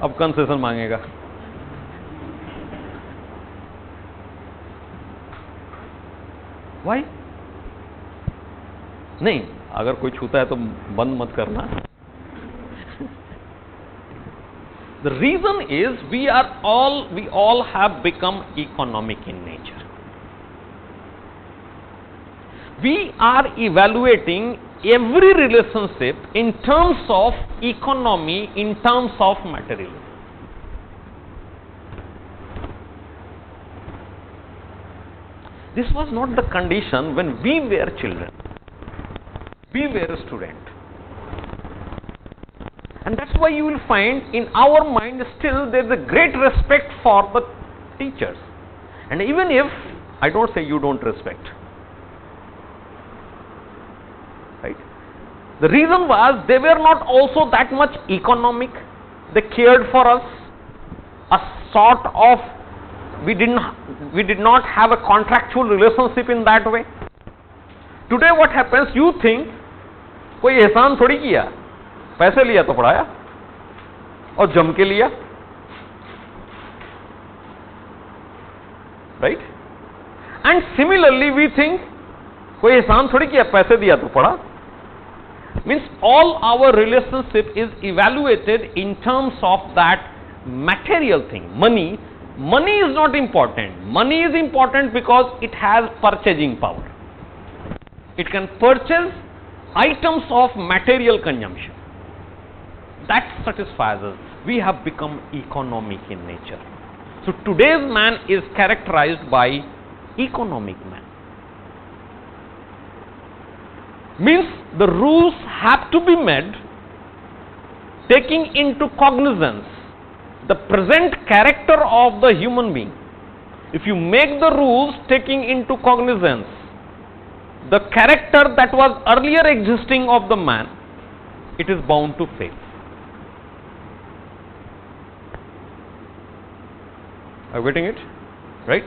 अब कंसेशन मांगेगा. Why? नहीं, अगर कोई छूता है तो बंद मत करना. The reason is we all have become economic in nature. We are evaluating every relationship in terms of economy, in terms of materialism. This was not the condition when we were children, we were a student. And that's why you will find in our mind still there is a great respect for the teachers. And even if, I don't say you don't respect, right? The reason was they were not also that much economic. They cared for us, a sort of, we did not have a contractual relationship in that way. Today what happens, you think कोई एहसान थोड़ी किया, पैसे लिया तो पढ़ाया और जम के लिया, right? And similarly we think कोई एहसान थोड़ी किया, पैसे दिया तो पढ़ा. Means all our relationship is evaluated in terms of that material thing. Money is not important. Money is important because it has purchasing power. It can purchase items of material consumption. That satisfies us. We have become economic in nature. So today's man is characterized by economic man. Means the rules have to be made taking into cognizance the present character of the human being. If you make the rules taking into cognizance the character that was earlier existing of the man, it is bound to fail. Are you getting it? Right?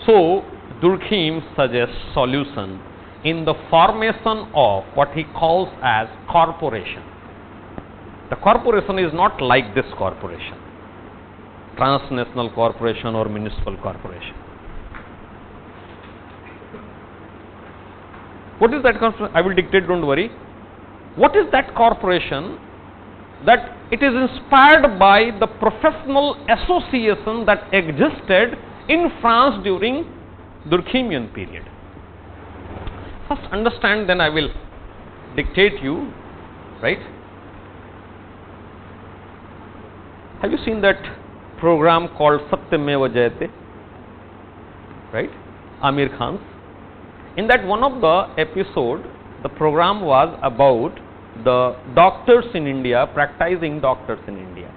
So, Durkheim suggests solution in the formation of what he calls as corporation. The corporation is not like this corporation, transnational corporation or municipal corporation. What is that corporation? I will dictate, don't worry. What is that corporation? That it is inspired by the professional association that existed in France during Durkheimian period. First understand, then I will dictate you, right? Have you seen that program called Satyameva Jayate? Right? Amir Khan's. In that one of the episode, the program was about the doctors in India, practicing doctors in India.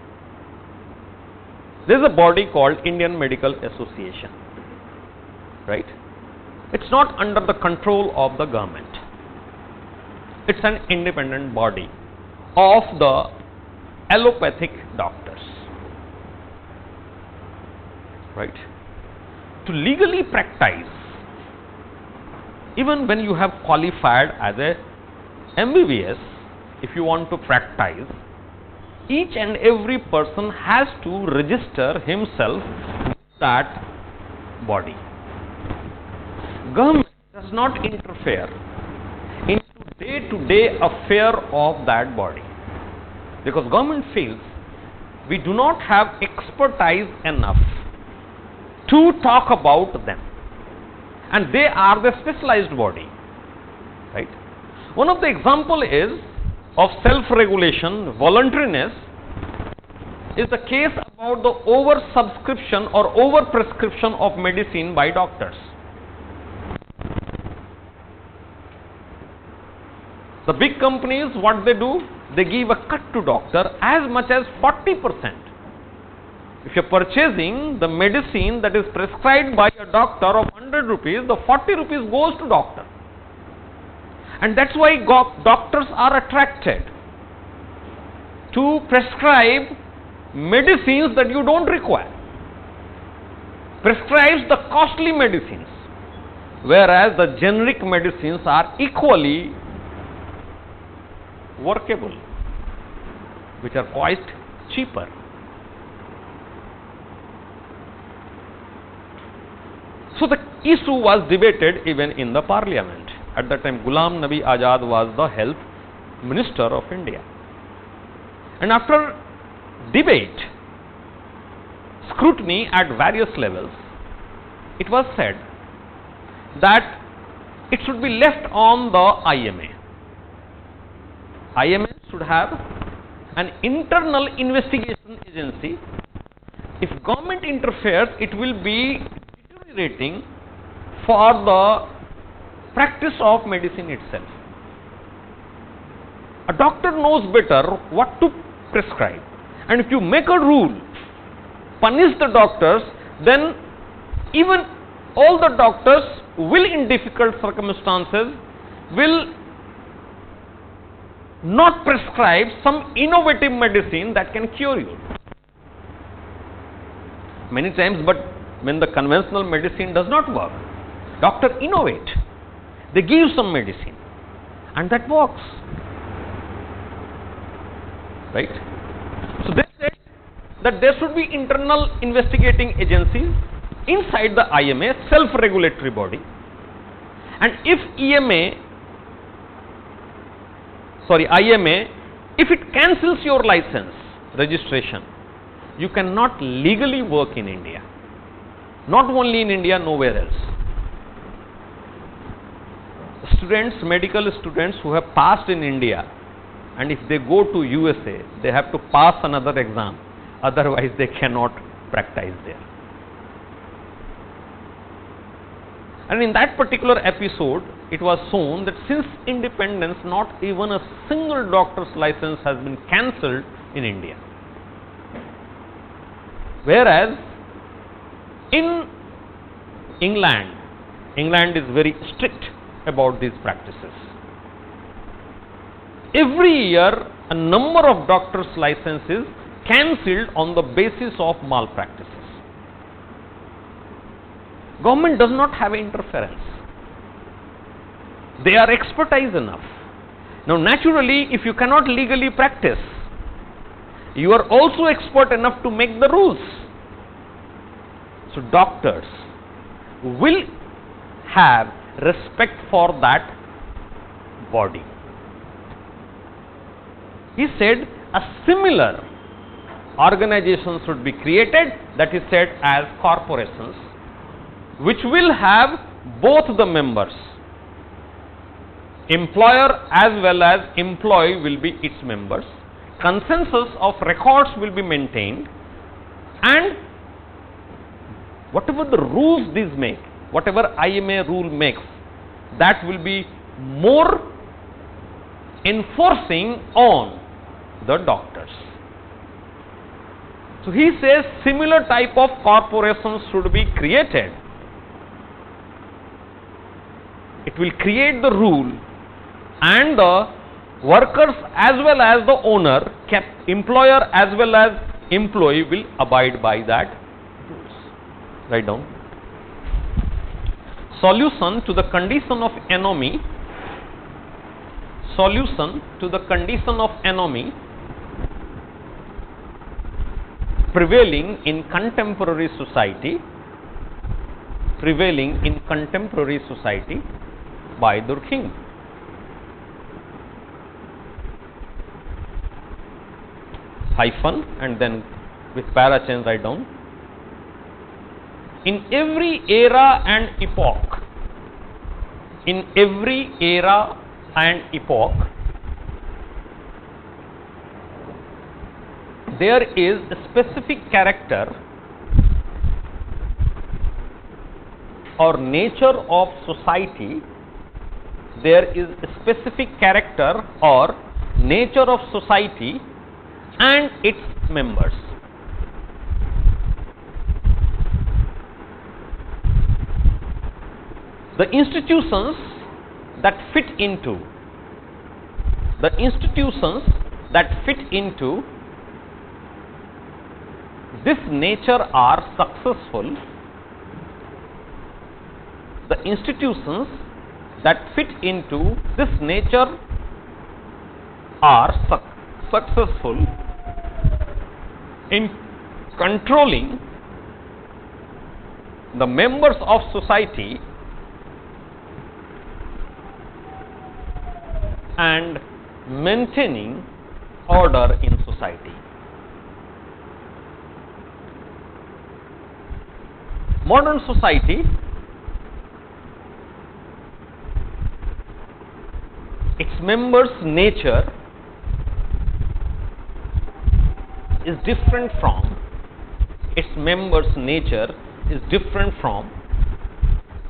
There is a body called Indian Medical Association, right? It's not under the control of the government. It's an independent body of the allopathic doctors, right? To legally practice, even when you have qualified as a MBBS, if you want to practice, each and every person has to register himself with that body. Government does not interfere into day-to-day affair of that body, because government feels we do not have expertise enough to talk about them, and they are the specialized body, right? One of the example is of self-regulation, voluntariness, is the case about the over-subscription or over-prescription of medicine by doctors. The big companies, what they do, they give a cut to doctor as much as 40%. If you are purchasing the medicine that is prescribed by a doctor of 100 rupees, the 40 rupees goes to doctor. And that's why doctors are attracted to prescribe medicines that you don't require. Prescribes the costly medicines, whereas the generic medicines are equally workable, which are quite cheaper. So the issue was debated even in the parliament. At that time, Ghulam Nabi Azad was the health minister of India. And after debate, scrutiny at various levels, it was said that it should be left on the IMA. IMA should have an internal investigation agency. If government interferes, it will be deteriorating for the practice of medicine itself. A doctor knows better what to prescribe, and if you make a rule, punish the doctors, then even all the doctors will, in difficult circumstances, will not prescribe some innovative medicine that can cure you. Many times, but when the conventional medicine does not work, doctors innovate. They give some medicine, and that works, right? So they said that there should be internal investigating agencies inside the IMA, self-regulatory body, and if IMA, if it cancels your license registration, you cannot legally work in India. Not only in India, nowhere else. Students, medical students who have passed in India, and if they go to USA, they have to pass another exam, otherwise they cannot practice there. And in that particular episode, it was shown that since independence, not even a single doctor's license has been cancelled in India. Whereas in England is very strict about these practices. Every year, a number of doctors' licenses cancelled on the basis of malpractices. Government does not have interference. They are expertise enough. Now naturally, if you cannot legally practice, you are also expert enough to make the rules. So doctors will have respect for that body. He said a similar organization should be created, that is said as corporations, which will have both the members, employer as well as employee will be its members, consensus of records will be maintained, and whatever the rules these make, whatever IMA rule makes, that will be more enforcing on the doctors. So he says similar type of corporations should be created. It will create the rule, and the workers as well as the owner, employer as well as employee will abide by that rules. Write down. Solution to the condition of anomy. Solution to the condition of anomy prevailing in contemporary society. Prevailing in contemporary society by Durkheim. Hyphen and then with para change write down. In every era and epoch, in every era and epoch, there is a specific character or nature of society. There is a specific character or nature of society and its members. The institutions that fit into this nature are successful. The institutions that fit into this nature are successful in controlling the members of society and maintaining order in society. Modern society, its members' nature is different from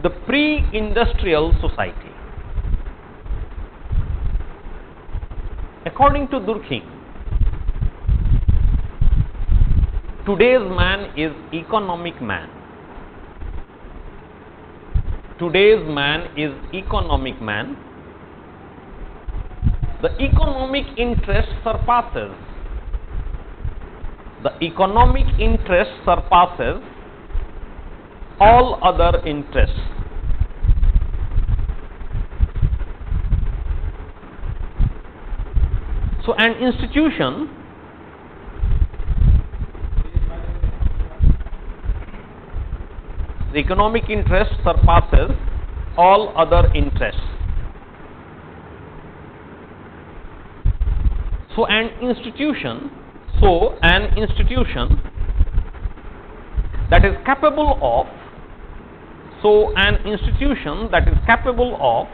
the pre-industrial society. According to Durkheim, today's man is economic man. Today's man is economic man. The economic interest surpasses. The economic interest surpasses all other interests. So an institution the economic interest surpasses all other interests. So an institution that is capable of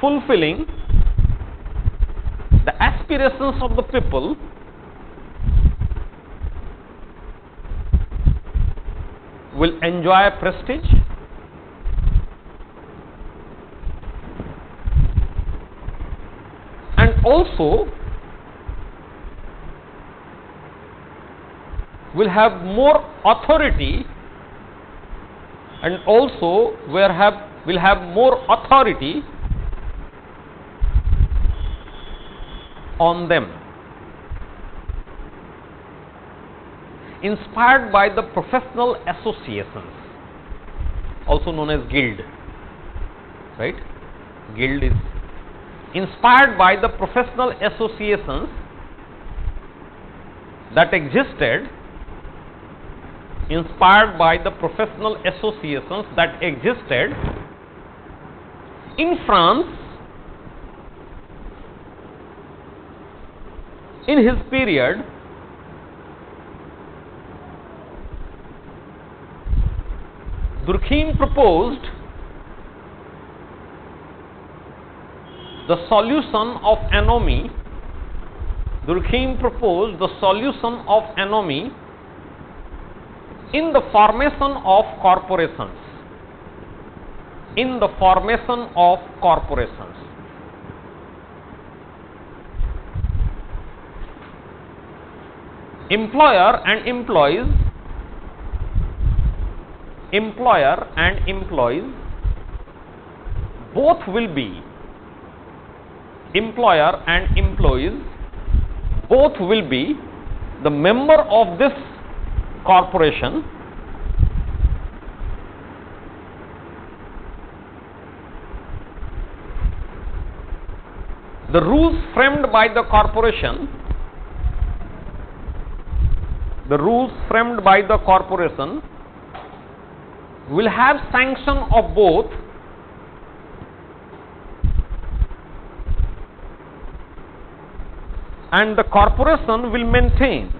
fulfilling the aspirations of the people will enjoy prestige and also will have more authority and also will have more authority on them, inspired by the professional associations, also known as guild, right? Guild is inspired by the professional associations that existed, in France In his period, Durkheim proposed the solution of anomie. Durkheim proposed the solution of anomie in the formation of corporations. In the formation of corporations. Employer and employees both will be the member of this corporation, the rules framed by the corporation will have sanction of both and the corporation will maintain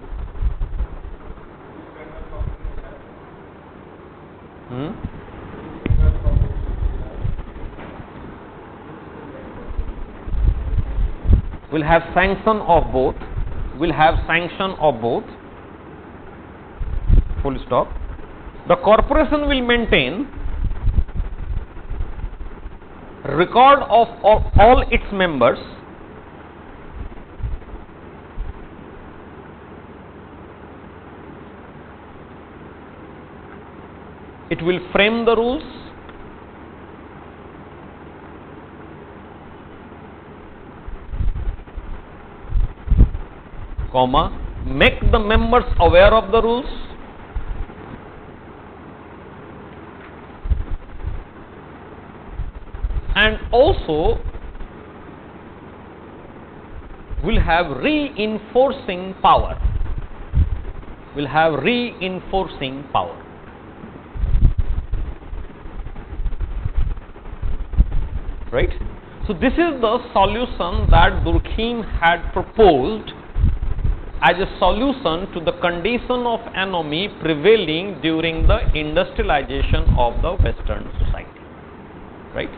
will have sanction of both full stop. The corporation will maintain record of all its members it will frame the rules comma make the members aware of the rules and also will have reinforcing power. Right? So this is the solution that Durkheim had proposed as a solution to the condition of anomie prevailing during the industrialization of the Western society. Right?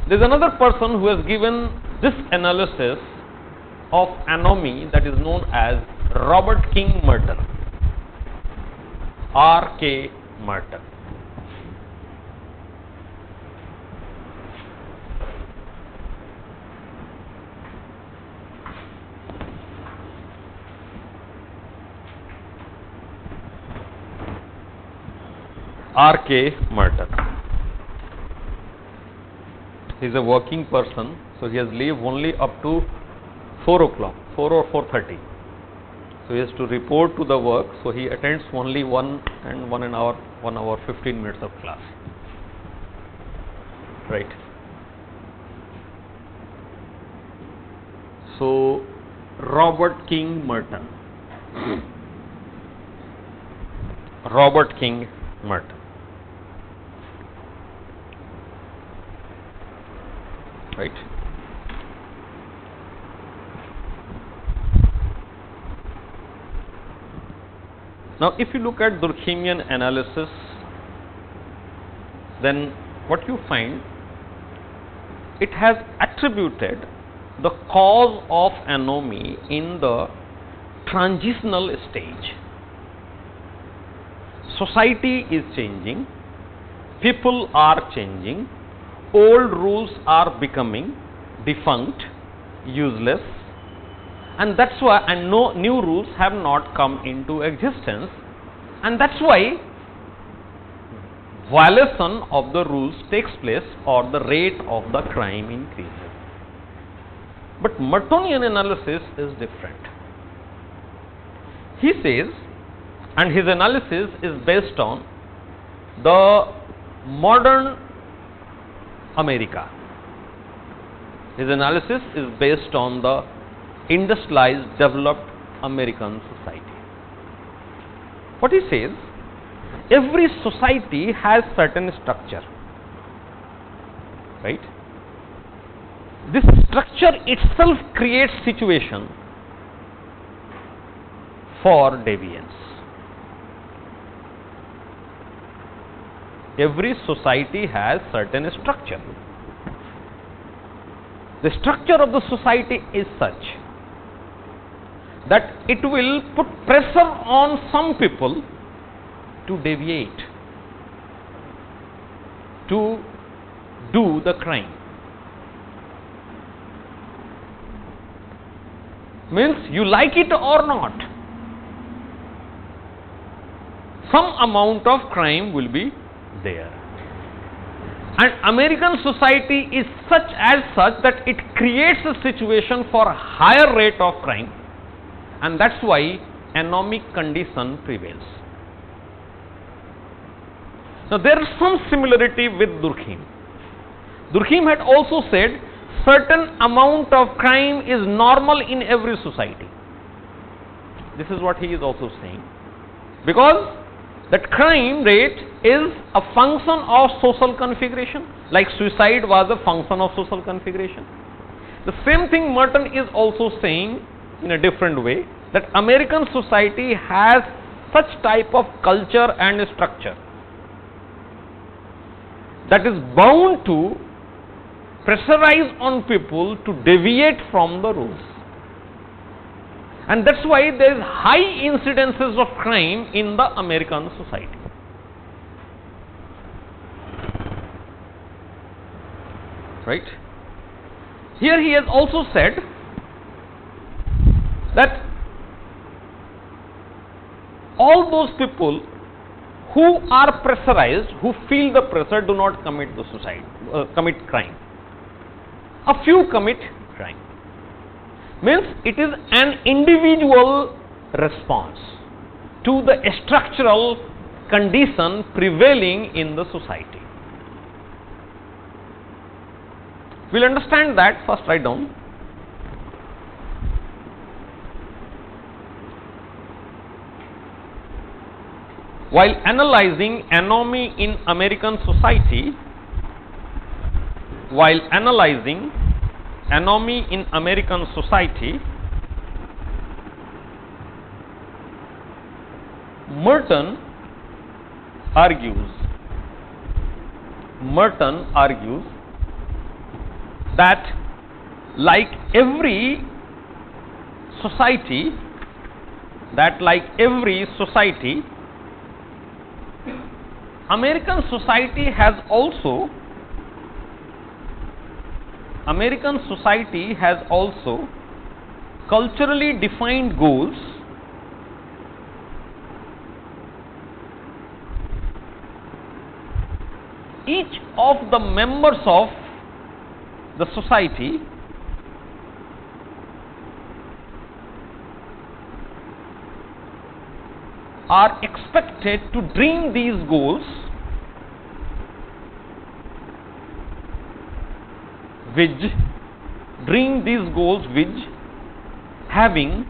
There is another person who has given this analysis of anomie that is known as Robert King Merton. R.K. Merton. R.K. Merton. He is a working person, so he has leave only up to 4 o'clock, 4 or 4:30. So he has to report to the work, so he attends only 1 hour 15 minutes of class. Right. So Robert King Merton. Robert King Merton. Right. Now, if you look at Durkheimian analysis, then what you find, it has attributed the cause of anomie in the transitional stage. Society is changing, people are changing, old rules are becoming defunct, useless, and that's why no new rules have not come into existence, and that's why violation of the rules takes place or the rate of the crime increases. But Mertonian analysis is different. He says, and his analysis is based on the modern America. His analysis is based on the industrialized, developed American society. What he says, every society has certain structure, right? This structure itself creates situation for deviance. Every society has certain structure. The structure of the society is such that it will put pressure on some people to deviate, to do the crime. Means you like it or not, some amount of crime will be there. And American society is such that it creates a situation for higher rate of crime, and that's why anomic condition prevails. Now there is some similarity with Durkheim. Durkheim had also said certain amount of crime is normal in every society. This is what he is also saying, because that crime rate is a function of social configuration, like suicide was a function of social configuration. The same thing Merton is also saying in a different way, that American society has such type of culture and structure that is bound to pressurize on people to deviate from the rules. And that's why there is high incidences of crime in the American society. Right? Here he has also said that all those people who are pressurized, who feel the pressure, do not commit crime. A few commit crime. Means it is an individual response to the structural condition prevailing in the society. We'll understand that. First write down. While analyzing anomy in American society, Merton argues that like every society, American society has also culturally defined goals each of the members of the society are expected to dream these goals which having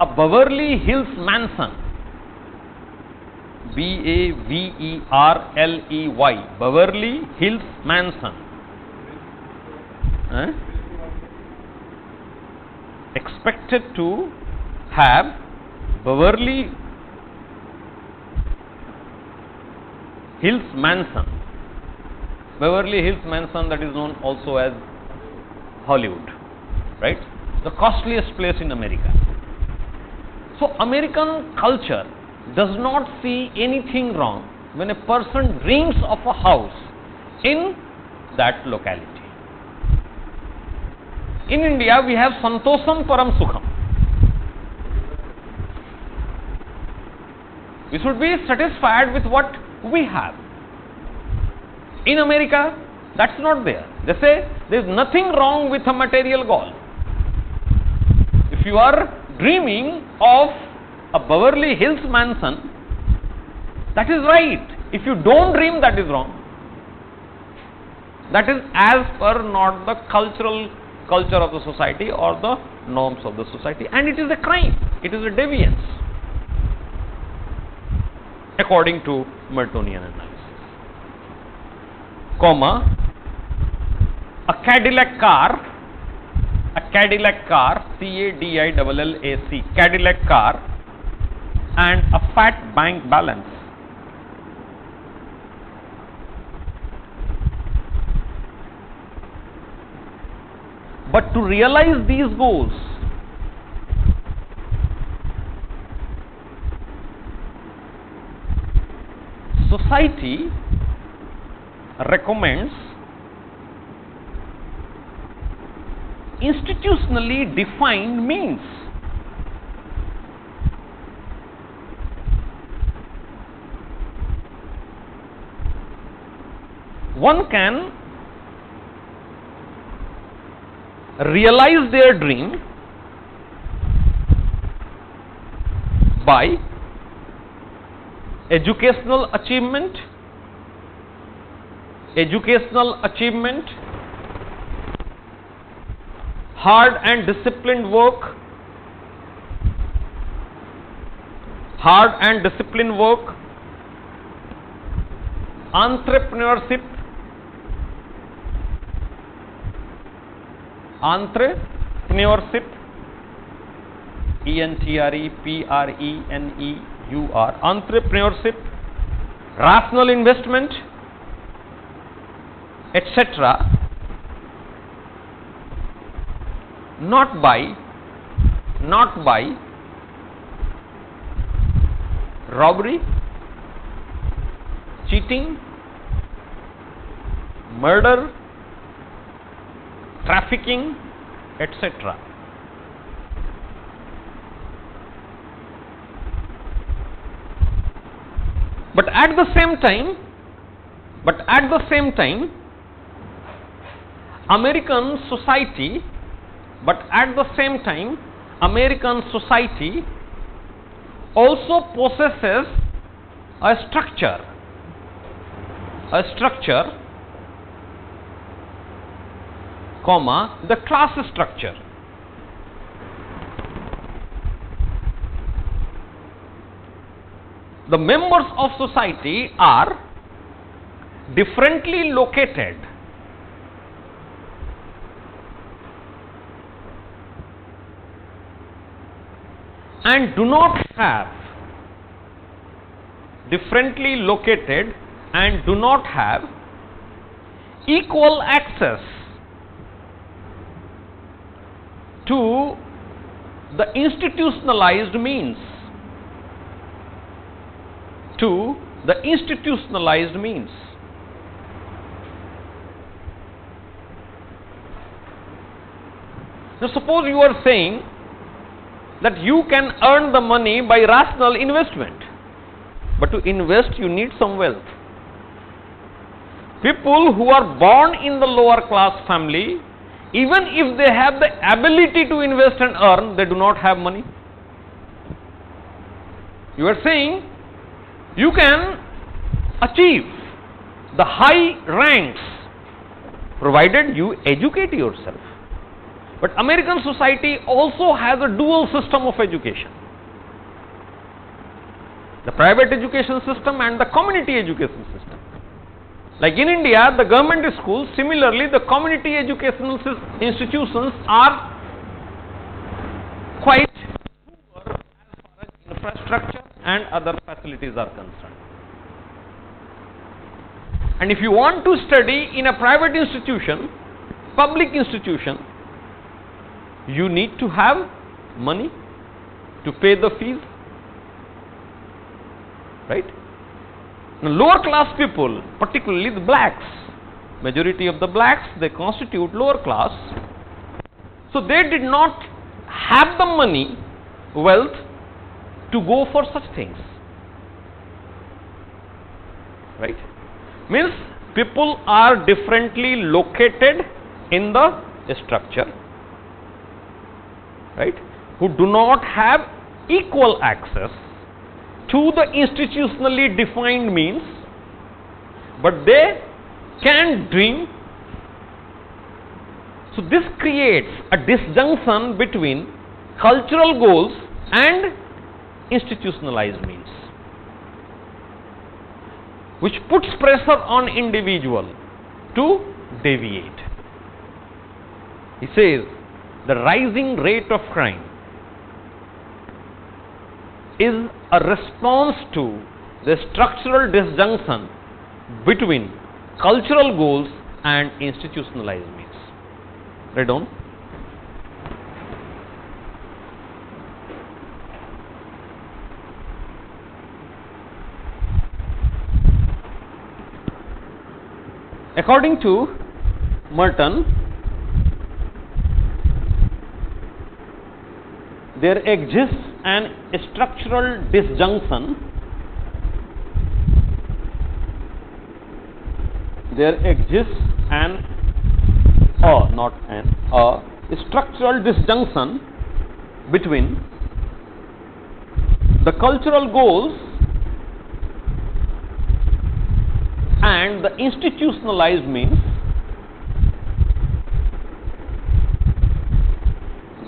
a Beverly Hills mansion, Beverley, Beverly Hills mansion, expected to have Beverly Hills mansion, that is known also as Hollywood, right? The costliest place in America. So American culture does not see anything wrong when a person dreams of a house in that locality. In India we have Santosam Param Sukham. We should be satisfied with what we have. In America, that's not there. They say there is nothing wrong with a material goal. If you are dreaming of a Beverly Hills mansion, that is right. If you don't dream, that is wrong. That is as per not the culture of the society or the norms of the society, and it is a crime. It is a deviance, according to Mertonian analysis. A Cadillac car Cadillac car, C-A-D-I-L-L-A-C, Cadillac car, and a fat bank balance. But to realize these goals, society recommends institutionally defined means. One can realize their dream by educational achievement, hard and disciplined work, entrepreneurship, entrepreneur, entrepreneurship, rational investment, etc. Not by robbery, cheating, murder, trafficking, etc. But at the same time, American society also possesses a structure, the class structure. The members of society are differently located and do not have equal access to the institutionalized means. Now suppose you are saying that you can earn the money by rational investment, but to invest you need some wealth. People who are born in the lower class family, even if they have the ability to invest and earn, they do not have money. You are saying you can achieve the high ranks provided you educate yourself. But American society also has a dual system of education, the private education system and the community education system. Like in India, the government schools, similarly the community educational institutions are quite poor as far as infrastructure and other facilities are concerned. And if you want to study in a private institution, public institution, you need to have money to pay the fees, right? Now, lower class people, particularly the blacks, majority of the blacks, they constitute lower class, so they did not have the money, wealth to go for such things, right? Means people are differently located in the structure, right, who do not have equal access to the institutionally defined means, but they can dream. So this creates a disjunction between cultural goals and institutionalized means, which puts pressure on individual to deviate. He says the rising rate of crime is a response to the structural disjunction between cultural goals and institutionalized means. Read on. According to Merton, there exists an structural disjunction. There exists a structural disjunction between the cultural goals and the institutionalized means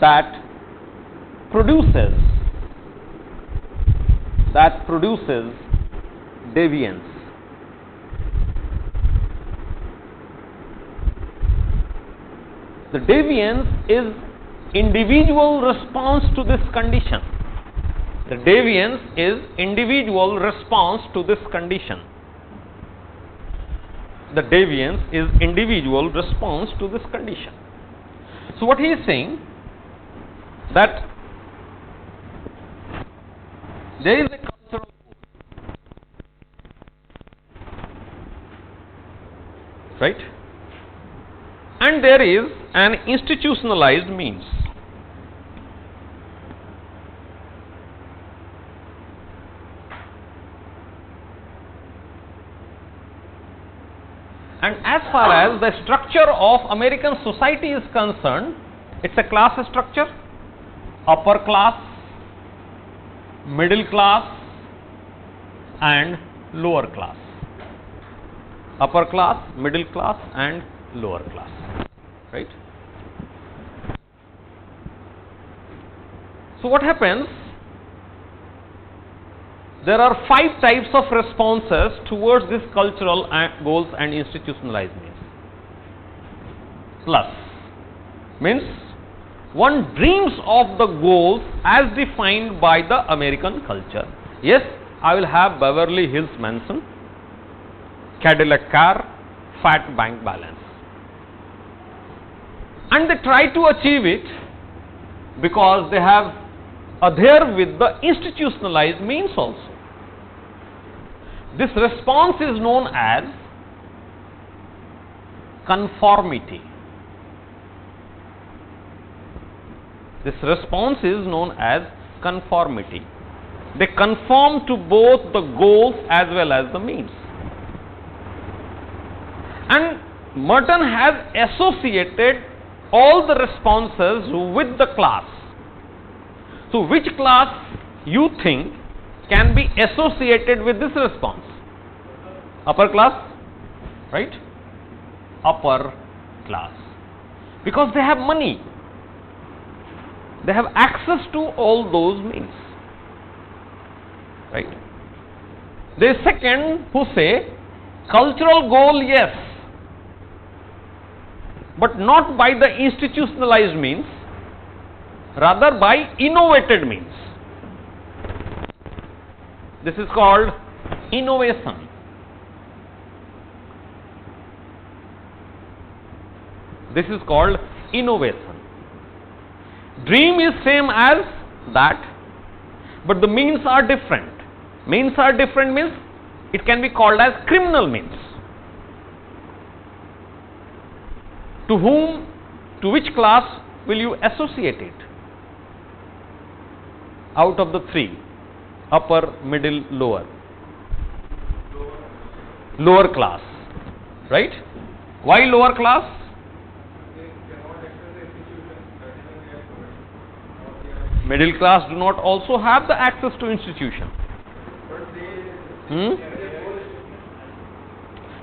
that produces deviance. The deviance is individual response to this condition. The deviance is individual response to this condition. The deviance is individual response to this condition. So what he is saying, that there is a cultural goal, right, and there is an institutionalized means. And as far as the structure of American society is concerned, it's a class structure: upper class, middle class, and lower class. Upper class, middle class, and lower class, right? So what happens? There are 5 types of responses towards this cultural goals and institutionalized means. Plus means one dreams of the goals as defined by the American culture. Yes, I will have Beverly Hills mansion, Cadillac car, fat bank balance, and they try to achieve it because they have adhere with the institutionalized means also. This response is known as conformity. This response is known as conformity. They conform to both the goals as well as the means. And Merton has associated all the responses with the class. So which class you think can be associated with this response? Upper class, right? Upper class. Because they have money. They have access to all those means, right? There is second who say cultural goal, yes, but not by the institutionalized means, rather by innovated means. This is called innovation. This is called innovation. Dream is same as that, but the means are different. Means are different means it can be called as criminal means. To whom, to which class will you associate it? Out of the 3, upper, middle, lower. Lower class, right? Why lower class? Middle class do not also have the access to institution.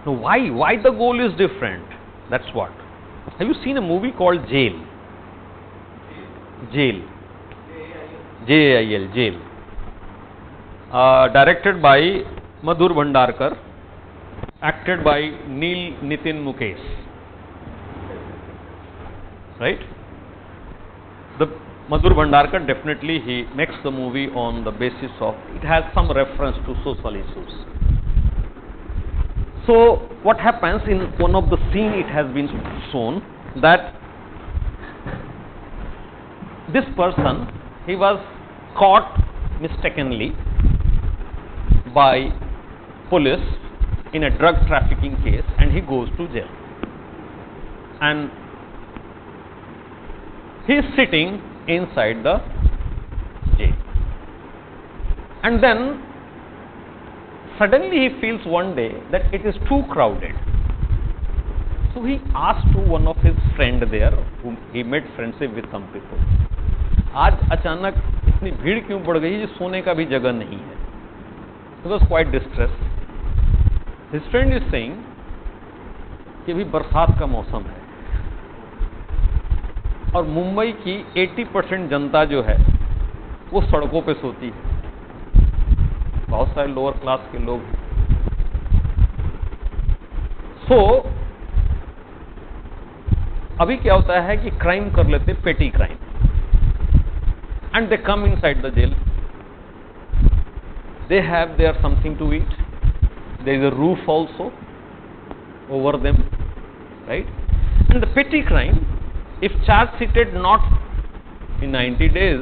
No, why the goal is different? That's what. Have you seen a movie called Jail? Jail. Jail. Jail. Directed by Madhur Bhandarkar, acted by Nitin Mukesh. Right? the Madhur Bhandarkar, definitely he makes the movie on the basis of, it has some reference to social issues. So what happens in one of the scene, it has been shown that this person, he was caught mistakenly by police in a drug trafficking case, and he goes to jail, and he is sitting inside the jail, and then suddenly he feels one day that it is too crowded. So he asked to one of his friend there, whom he made friendship with some people, आज अचानक इतनी भीड़ क्यों बढ़ गई, ये सोने का भी जगह नहीं है. He was quite distressed. His friend is saying कि अभी बरसात का मौसम है और मुंबई की 80% जनता जो है वो सड़कों पे सोती है, बहुत सारे लोअर क्लास के लोग. सो अभी क्या होता है कि क्राइम कर लेते, पेटी crime, and they come inside the jail. They have there something to eat. There is a roof also over them, right? And the petty crime, if charge sheeted not in 90 days,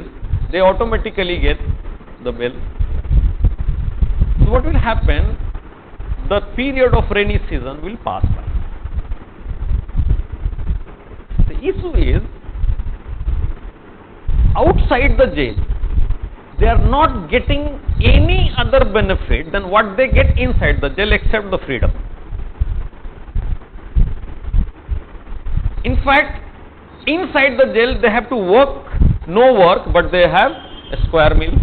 they automatically get the bail. So what will happen? The period of rainy season will pass by. The issue is, outside the jail, they are not getting any other benefit than what they get inside the jail except the freedom. In fact, inside the jail they have to work, no work, but they have a square meal.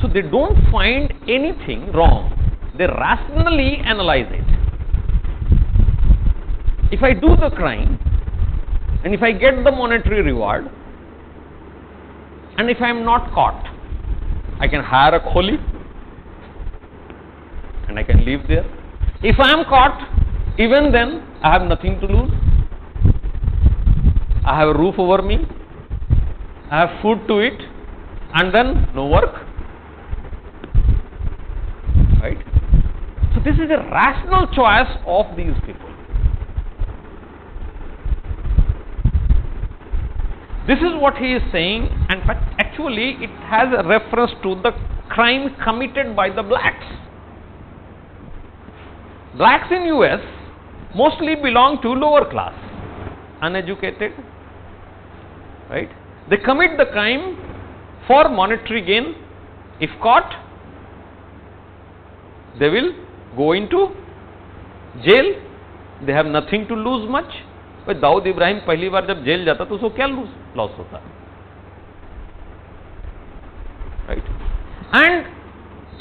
So they don't find anything wrong. They rationally analyze it. If I do the crime and if I get the monetary reward, and if I am not caught, I can hire a kholi and I can live there. If I am caught, even then I have nothing to lose. I have a roof over me, I have food to eat, and then no work. Right? So this is a rational choice of these people. This is what he is saying, and actually it has a reference to the crime committed by the blacks. Blacks in US mostly belong to lower class, uneducated, right? They commit the crime for monetary gain. If caught, they will go into jail. They have nothing to lose much. भाई दाऊद इब्राहिम पहली बार जब jail जाता तो उसको क्या loss होता, right? And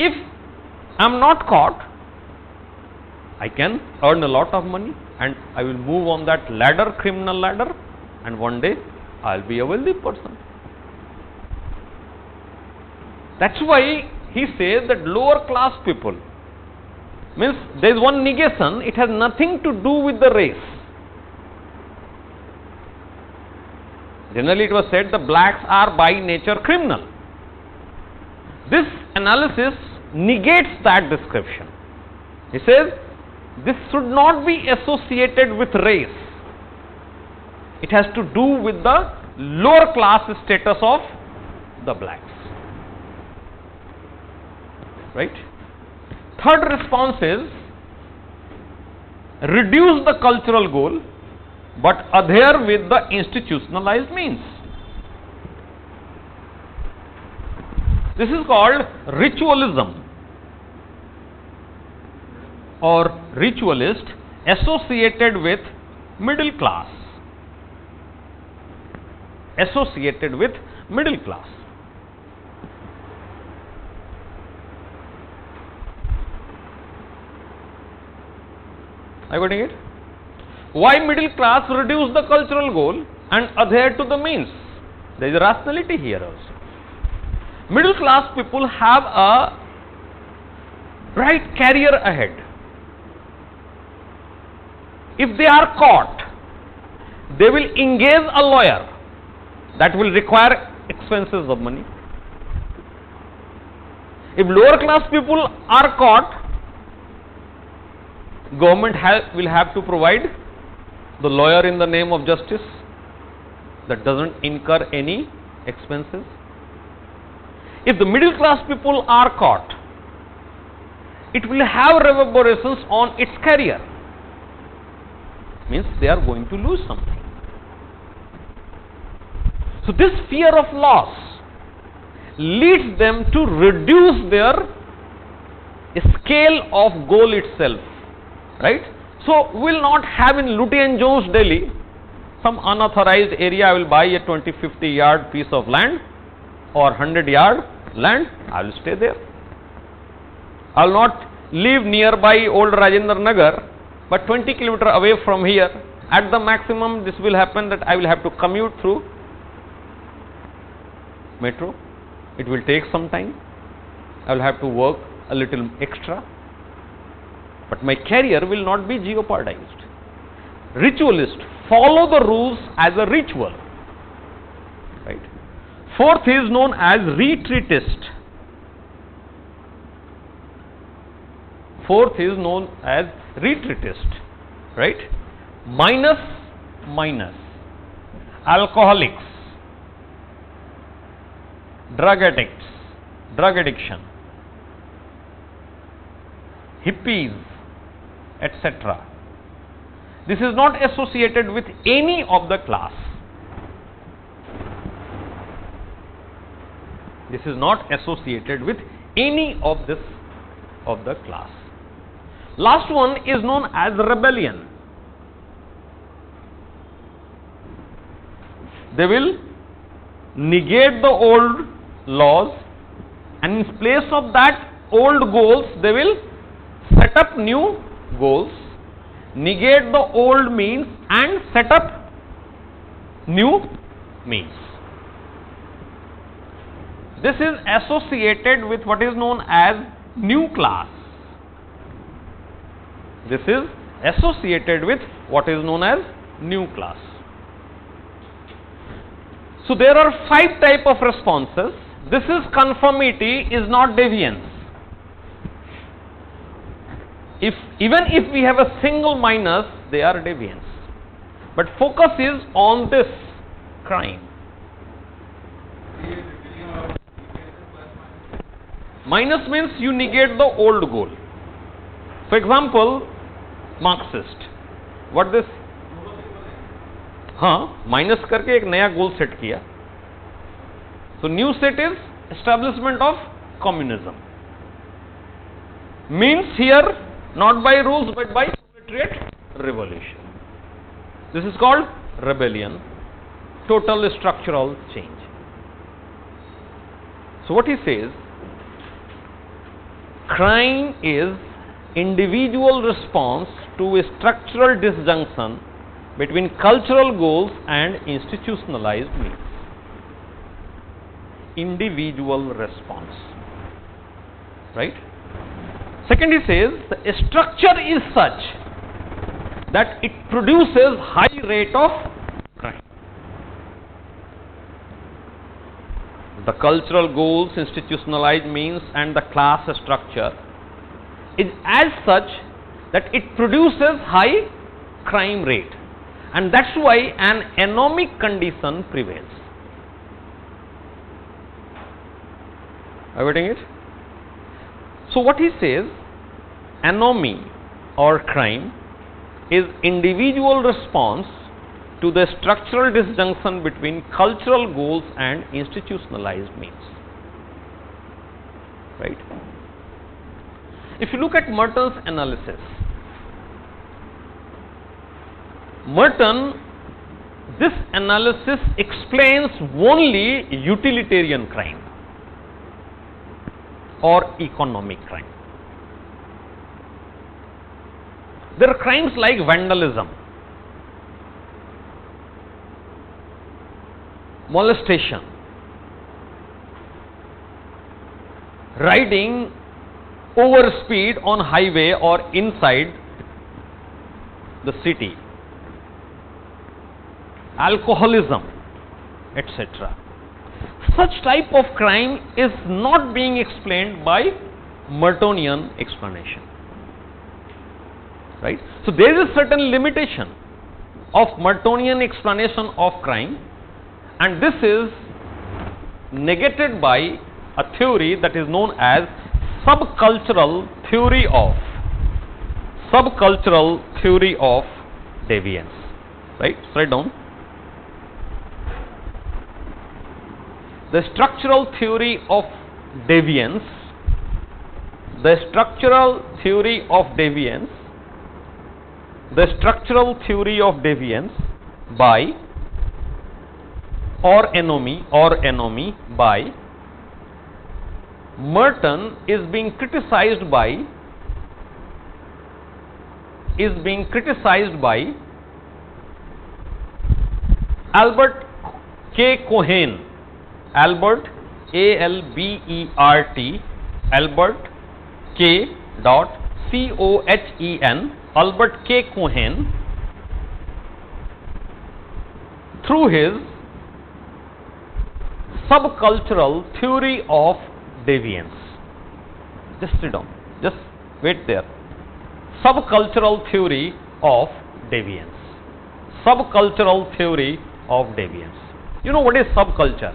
if I am not caught, I can earn a lot of money and I will move on that ladder, criminal ladder, and one day I will be a wealthy person. That's why he says that lower class people, means there is one negation, it has nothing to do with the race. Generally it was said the blacks are by nature criminal. This analysis negates that description. He says this should not be associated with race. It has to do with the lower class status of the blacks. Right? Third response is reduce the cultural goal but adhere with the institutionalized means. This is called ritualism or ritualist associated with middle class. Associated with middle class. Are you getting it? Why middle class reduce the cultural goal and adhere to the means? There is a rationality here also. Middle class people have a bright career ahead. If they are caught, they will engage a lawyer That will require expenses of money. If lower class people are caught, government will have to provide the lawyer in the name of justice. That doesn't incur any expenses. If the middle class people are caught, it will have reverberations on its career. Means they are going to lose something. So this fear of loss leads them to reduce their scale of goal itself, right? So we will not have in Luty and Jones Delhi some unauthorized area. I will buy a 20-50 yard piece of land or 100 yard land. I will stay there. I will not live nearby old Rajendra Nagar, but 20 kilometers away from here. At the maximum, this will happen that I will have to commute through metro. It will take some time. I will have to work a little extra, but my career will not be jeopardized. Ritualist follow the rules as a ritual, right? Fourth is known as retreatist. Fourth is known as retreatist, right? Minus alcoholics, drug addicts, drug addiction, hippies, etc. This is not associated with any of the class. This is not associated with any of the class. Last one is known as rebellion. They will negate the old laws, and in place of that old goals, they will set up new goals, negate the old means and set up new means. This is associated with what is known as new class. This is associated with what is known as new class. So there are 5 types of responses. This is conformity, is not deviance. Even if we have a single minus, they are deviance. But focus is on this crime. Minus means you negate the old goal. For example, Marxist. What this? हाँ, minus करके एक नया goal set किया. So new set is establishment of communism. Means here not by rules but by proletariat revolution. This is called rebellion, total structural change. So what he says, crime is individual response to a structural disjunction between cultural goals and institutionalized means. Individual response, right? Second, he says the structure is such that it produces high rate of crime. The cultural goals, institutionalized means and the class structure is as such that it produces high crime rate, and that's why an anomic condition prevails. Are you getting it? So what he says, anomy or crime is individual response to the structural disjunction between cultural goals and institutionalized means. Right? If you look at Merton's analysis, Merton, this analysis explains only utilitarian crime or economic crime. There are crimes like vandalism, molestation, riding over speed on highway or inside the city, alcoholism, etc. Such type of crime is not being explained by Mertonian explanation. Right? So there is a certain limitation of Mertonian explanation of crime, and this is negated by a theory that is known as subcultural theory of deviance. Right? Write down. The structural theory of deviance, the structural theory of deviance by or enemy by Merton is being criticized by Albert K. Cohen. Albert, A-L-B-E-R-T, Albert K. C-O-H-E-N, Albert K. Cohen, through his subcultural theory of deviance. Just sit down. Just wait there. Subcultural theory of deviance. Subcultural theory of deviance. You know what is subculture?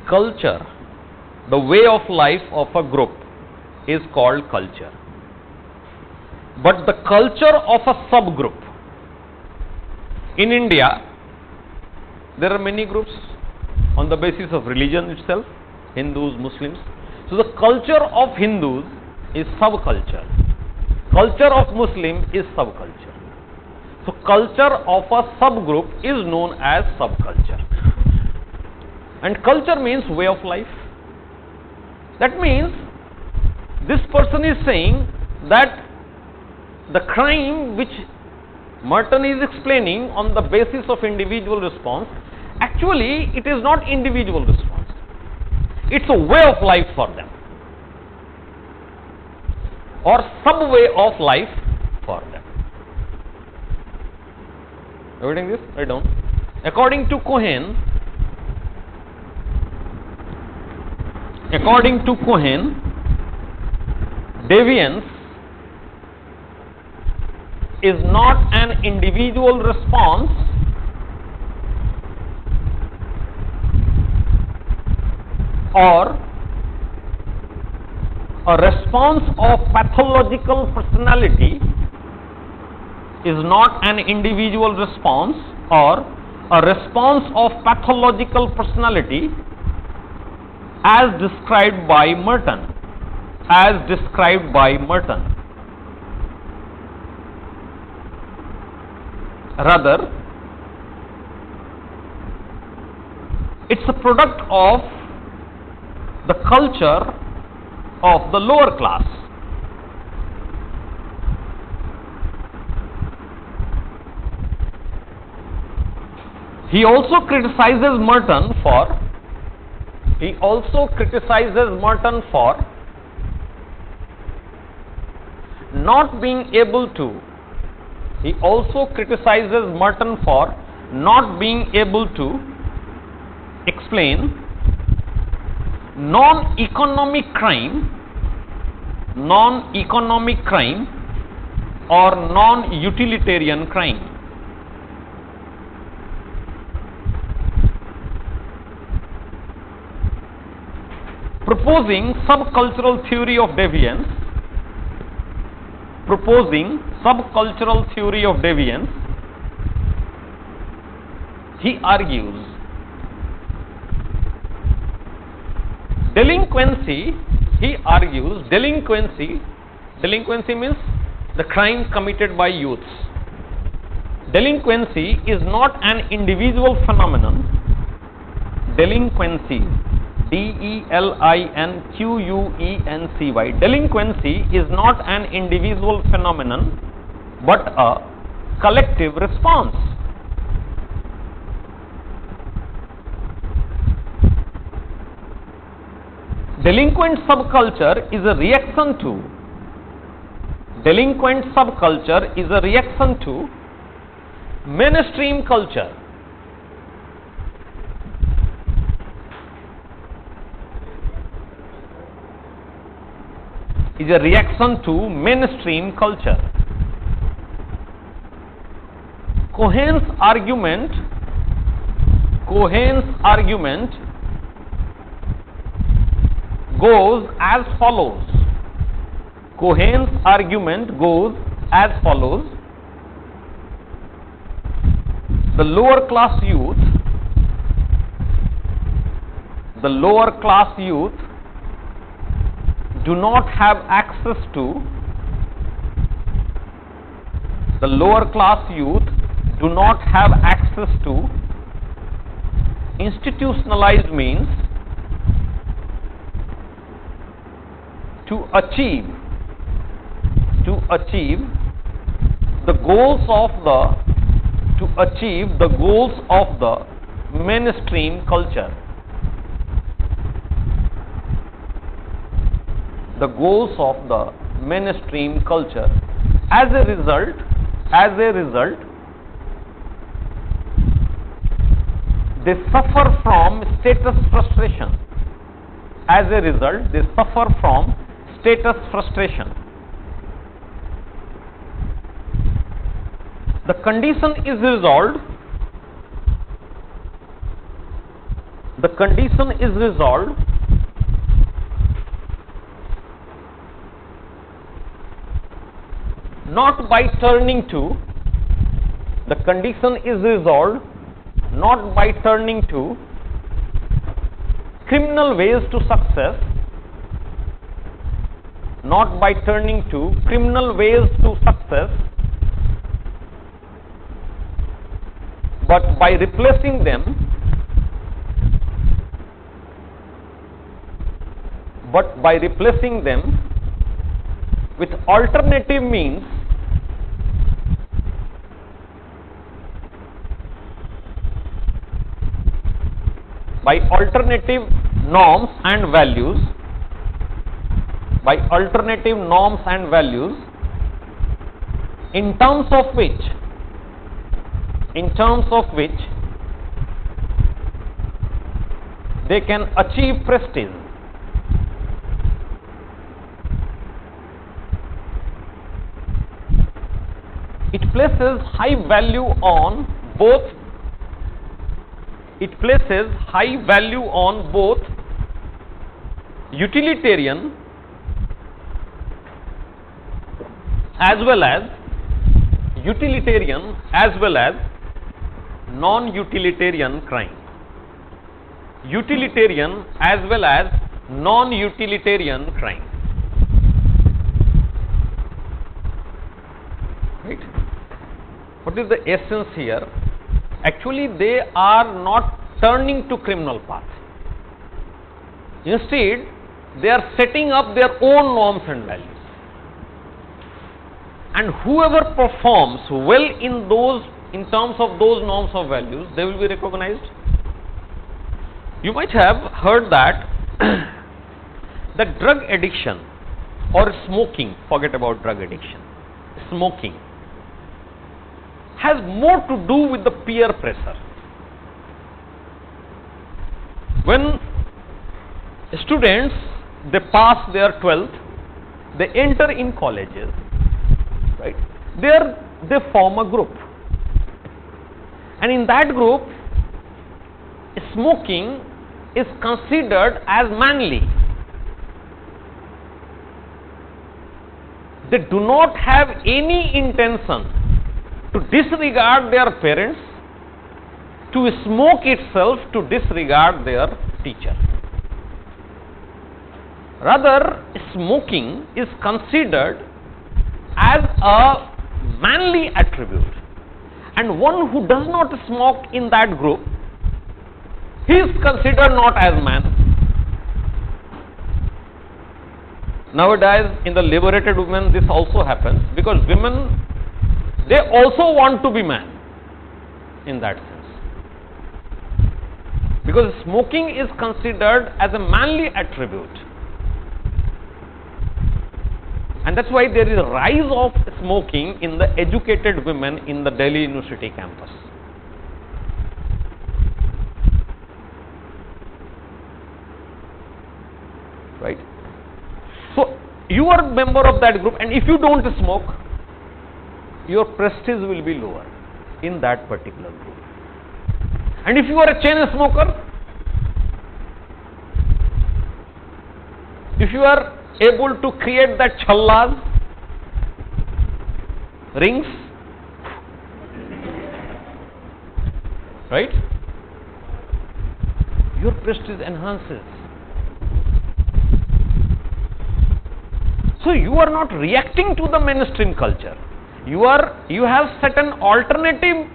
Culture, the way of life of a group, is called culture. But the culture of a subgroup, in India, there are many groups on the basis of religion itself, Hindus, Muslims. So the culture of Hindus is subculture. Culture of Muslim is subculture. So culture of a subgroup is known as subculture. And culture means way of life. That means this person is saying that the crime which Merton is explaining on the basis of individual response, actually it is not individual response. It's a way of life for them, or sub-way of life for them. Are you getting this? Write down. According to Cohen, deviance is not an individual response or a response of pathological personality, is not an individual response or a response of pathological personality as described by Merton. Rather, it's a product of the culture of the lower class. He also criticizes Merton for not being able to explain non-economic crime or non-utilitarian crime. Proposing subcultural theory of deviance, he argues delinquency means the crime committed by youths. Delinquency is not an individual phenomenon. Delinquency, D-E-L-I-N-Q-U-E-N-C-Y. Delinquency is not an individual phenomenon, but a collective response. Delinquent subculture is a reaction to mainstream culture. Is a reaction to mainstream culture. Cohen's argument goes as follows. Cohen's argument goes as follows. The lower class youth do not have access to institutionalized means to achieve the goals of the mainstream culture. The goals of the mainstream culture. As a result, they suffer from status frustration. The condition is resolved. Not by turning to criminal ways to success, but by replacing them with alternative means, by alternative norms and values, in terms of which they can achieve prestige. It places high value on both utilitarian as well as non-utilitarian crime. Right? What is the essence here? Actually, they are not turning to criminal path. Instead, they are setting up their own norms and values. And whoever performs well in terms of those norms of values, they will be recognized. You might have heard that that drug addiction or smoking, forget about drug addiction, smoking has more to do with the peer pressure. When students, they pass their 12th, they enter in colleges, right? There they form a group, and in that group, smoking is considered as manly. They do not have any intention to disregard their parents, to smoke itself to disregard their teacher. Rather, smoking is considered as a manly attribute, and one who does not smoke in that group, he is considered not as man. Nowadays, in the liberated women, this also happens, because women, they also want to be man in that sense. Because smoking is considered as a manly attribute. And that's why there is a rise of smoking in the educated women in the Delhi University campus. Right? So, you are a member of that group, and if you don't smoke, your prestige will be lower in that particular group. And if you are a chain smoker, if you are able to create that challas, rings, right, your prestige enhances. So you are not reacting to the mainstream culture. You have set an alternative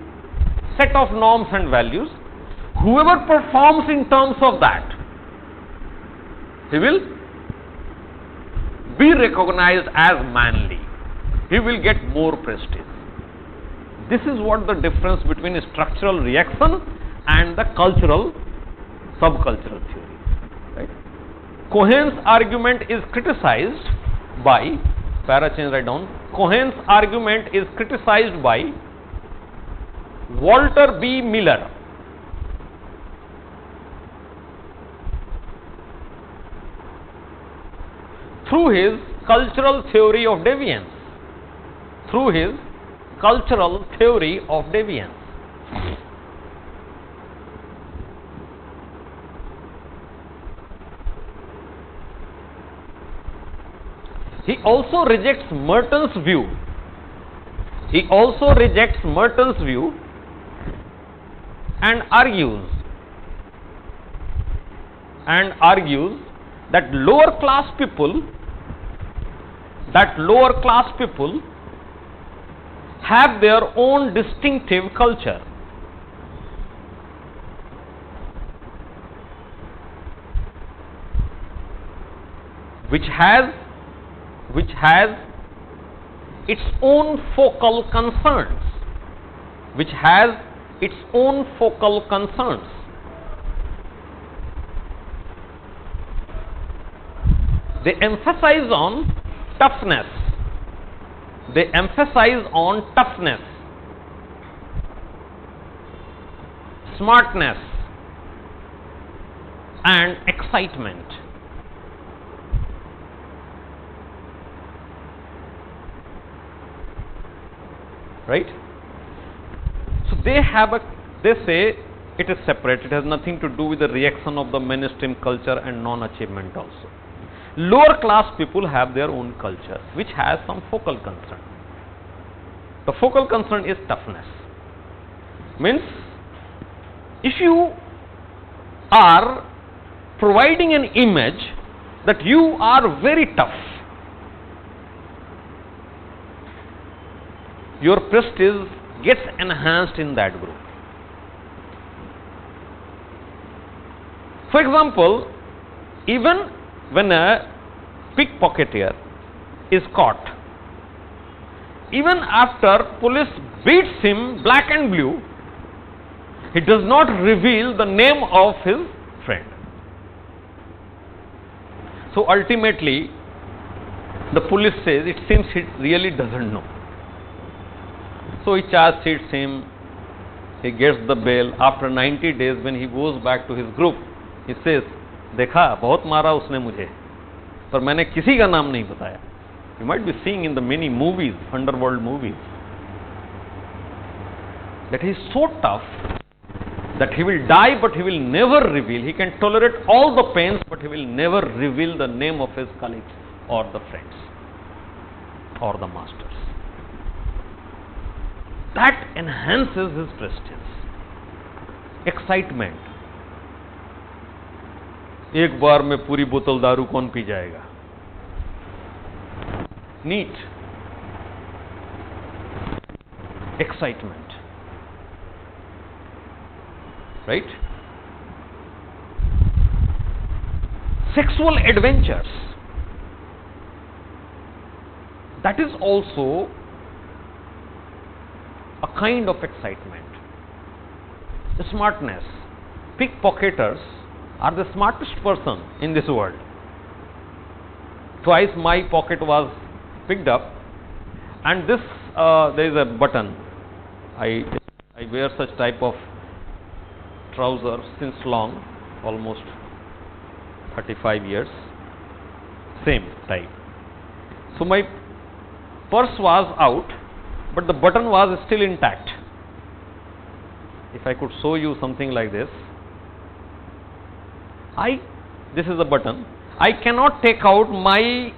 set of norms and values. Whoever performs in terms of that, he will be recognized as manly. He will get more prestige. This is what the difference between a structural reaction and the cultural, subcultural theory. Right? Cohen's argument is criticized by, para change right down, Cohen's argument is criticized by Walter B. Miller. Through his cultural theory of deviance. Through his cultural theory of deviance. He also rejects Merton's view. He also rejects Merton's view and argues that lower class people have their own distinctive culture. Which has its own focal concerns. They emphasize on toughness. Smartness, and excitement. Right? So they say it is separate. It has nothing to do with the reaction of the mainstream culture and non-achievement also. Lower class people have their own culture, which has some focal concern. The focal concern is toughness. Means, if you are providing an image that you are very tough, your prestige gets enhanced in that group. For example, even when a pickpocketer is caught, even after police beats him black and blue, he does not reveal the name of his friend. So ultimately, the police says it seems he really doesn't know. So he charge sheets him, he gets the bail. After 90 days, when he goes back to his group, he says, देखा बहुत मारा उसने मुझे, पर मैंने किसी का नाम नहीं बताया. You might be seeing in the many movies, underworld movies, that he is so tough that he will die but he will never reveal. He can tolerate all the pains but he will never reveal the name of his colleagues or the friends or the masters. That enhances his prestige. Excitement. एक बार में पूरी बोतल दारू कौन P जाएगा? Neat. Excitement. Right? Sexual adventures. That is also a kind of excitement. The smartness. Pickpocketers are the smartest person in this world. Twice my pocket was picked up, and this there is a button. I wear such type of trousers since long, almost 35 years, same type. So my purse was out, but the button was still intact. If I could show you something like this, this is the button. I cannot take out my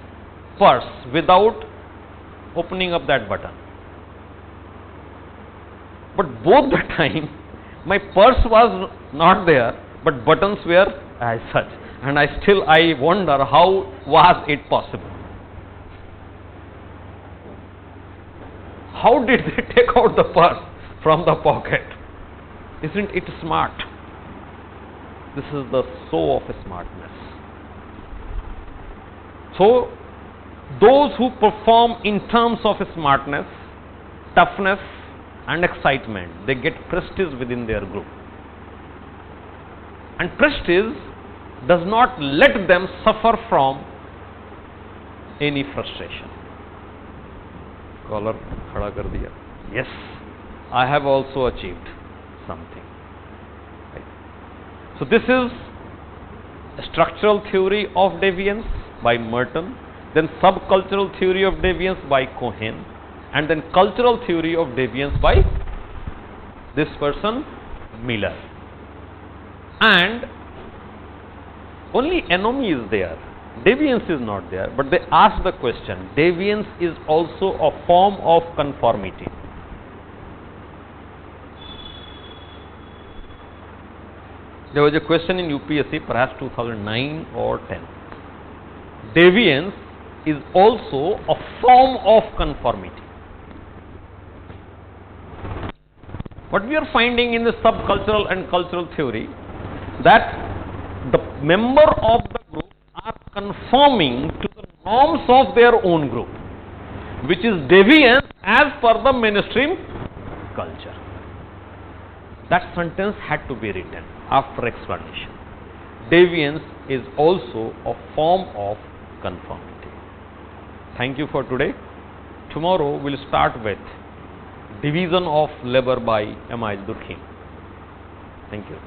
purse without opening up that button. But both the time, my purse was not there, but buttons were as such. And I wonder how was it possible? How did they take out the purse from the pocket? Isn't it smart? This is the soul of smartness. So, those who perform in terms of smartness, toughness and excitement, they get prestige within their group. And prestige does not let them suffer from any frustration. Caller khada kar diya. Yes, I have also achieved something. Right. So this is structural theory of deviance by Merton, then subcultural theory of deviance by Cohen, and then cultural theory of deviance by this person Miller. And only anomy is there, deviance is not there, but they ask the question, deviance is also a form of conformity. There was a question in UPSC, perhaps 2009 or 10. Deviance is also a form of conformity. What we are finding in the subcultural and cultural theory, that the member of the group are conforming to the norms of their own group, which is deviance as per the mainstream culture. That sentence had to be written after explanation. Deviance is also a form of conformity. Thank you for today. Tomorrow we'll start with division of labor by M.I. Durkheim. Thank you.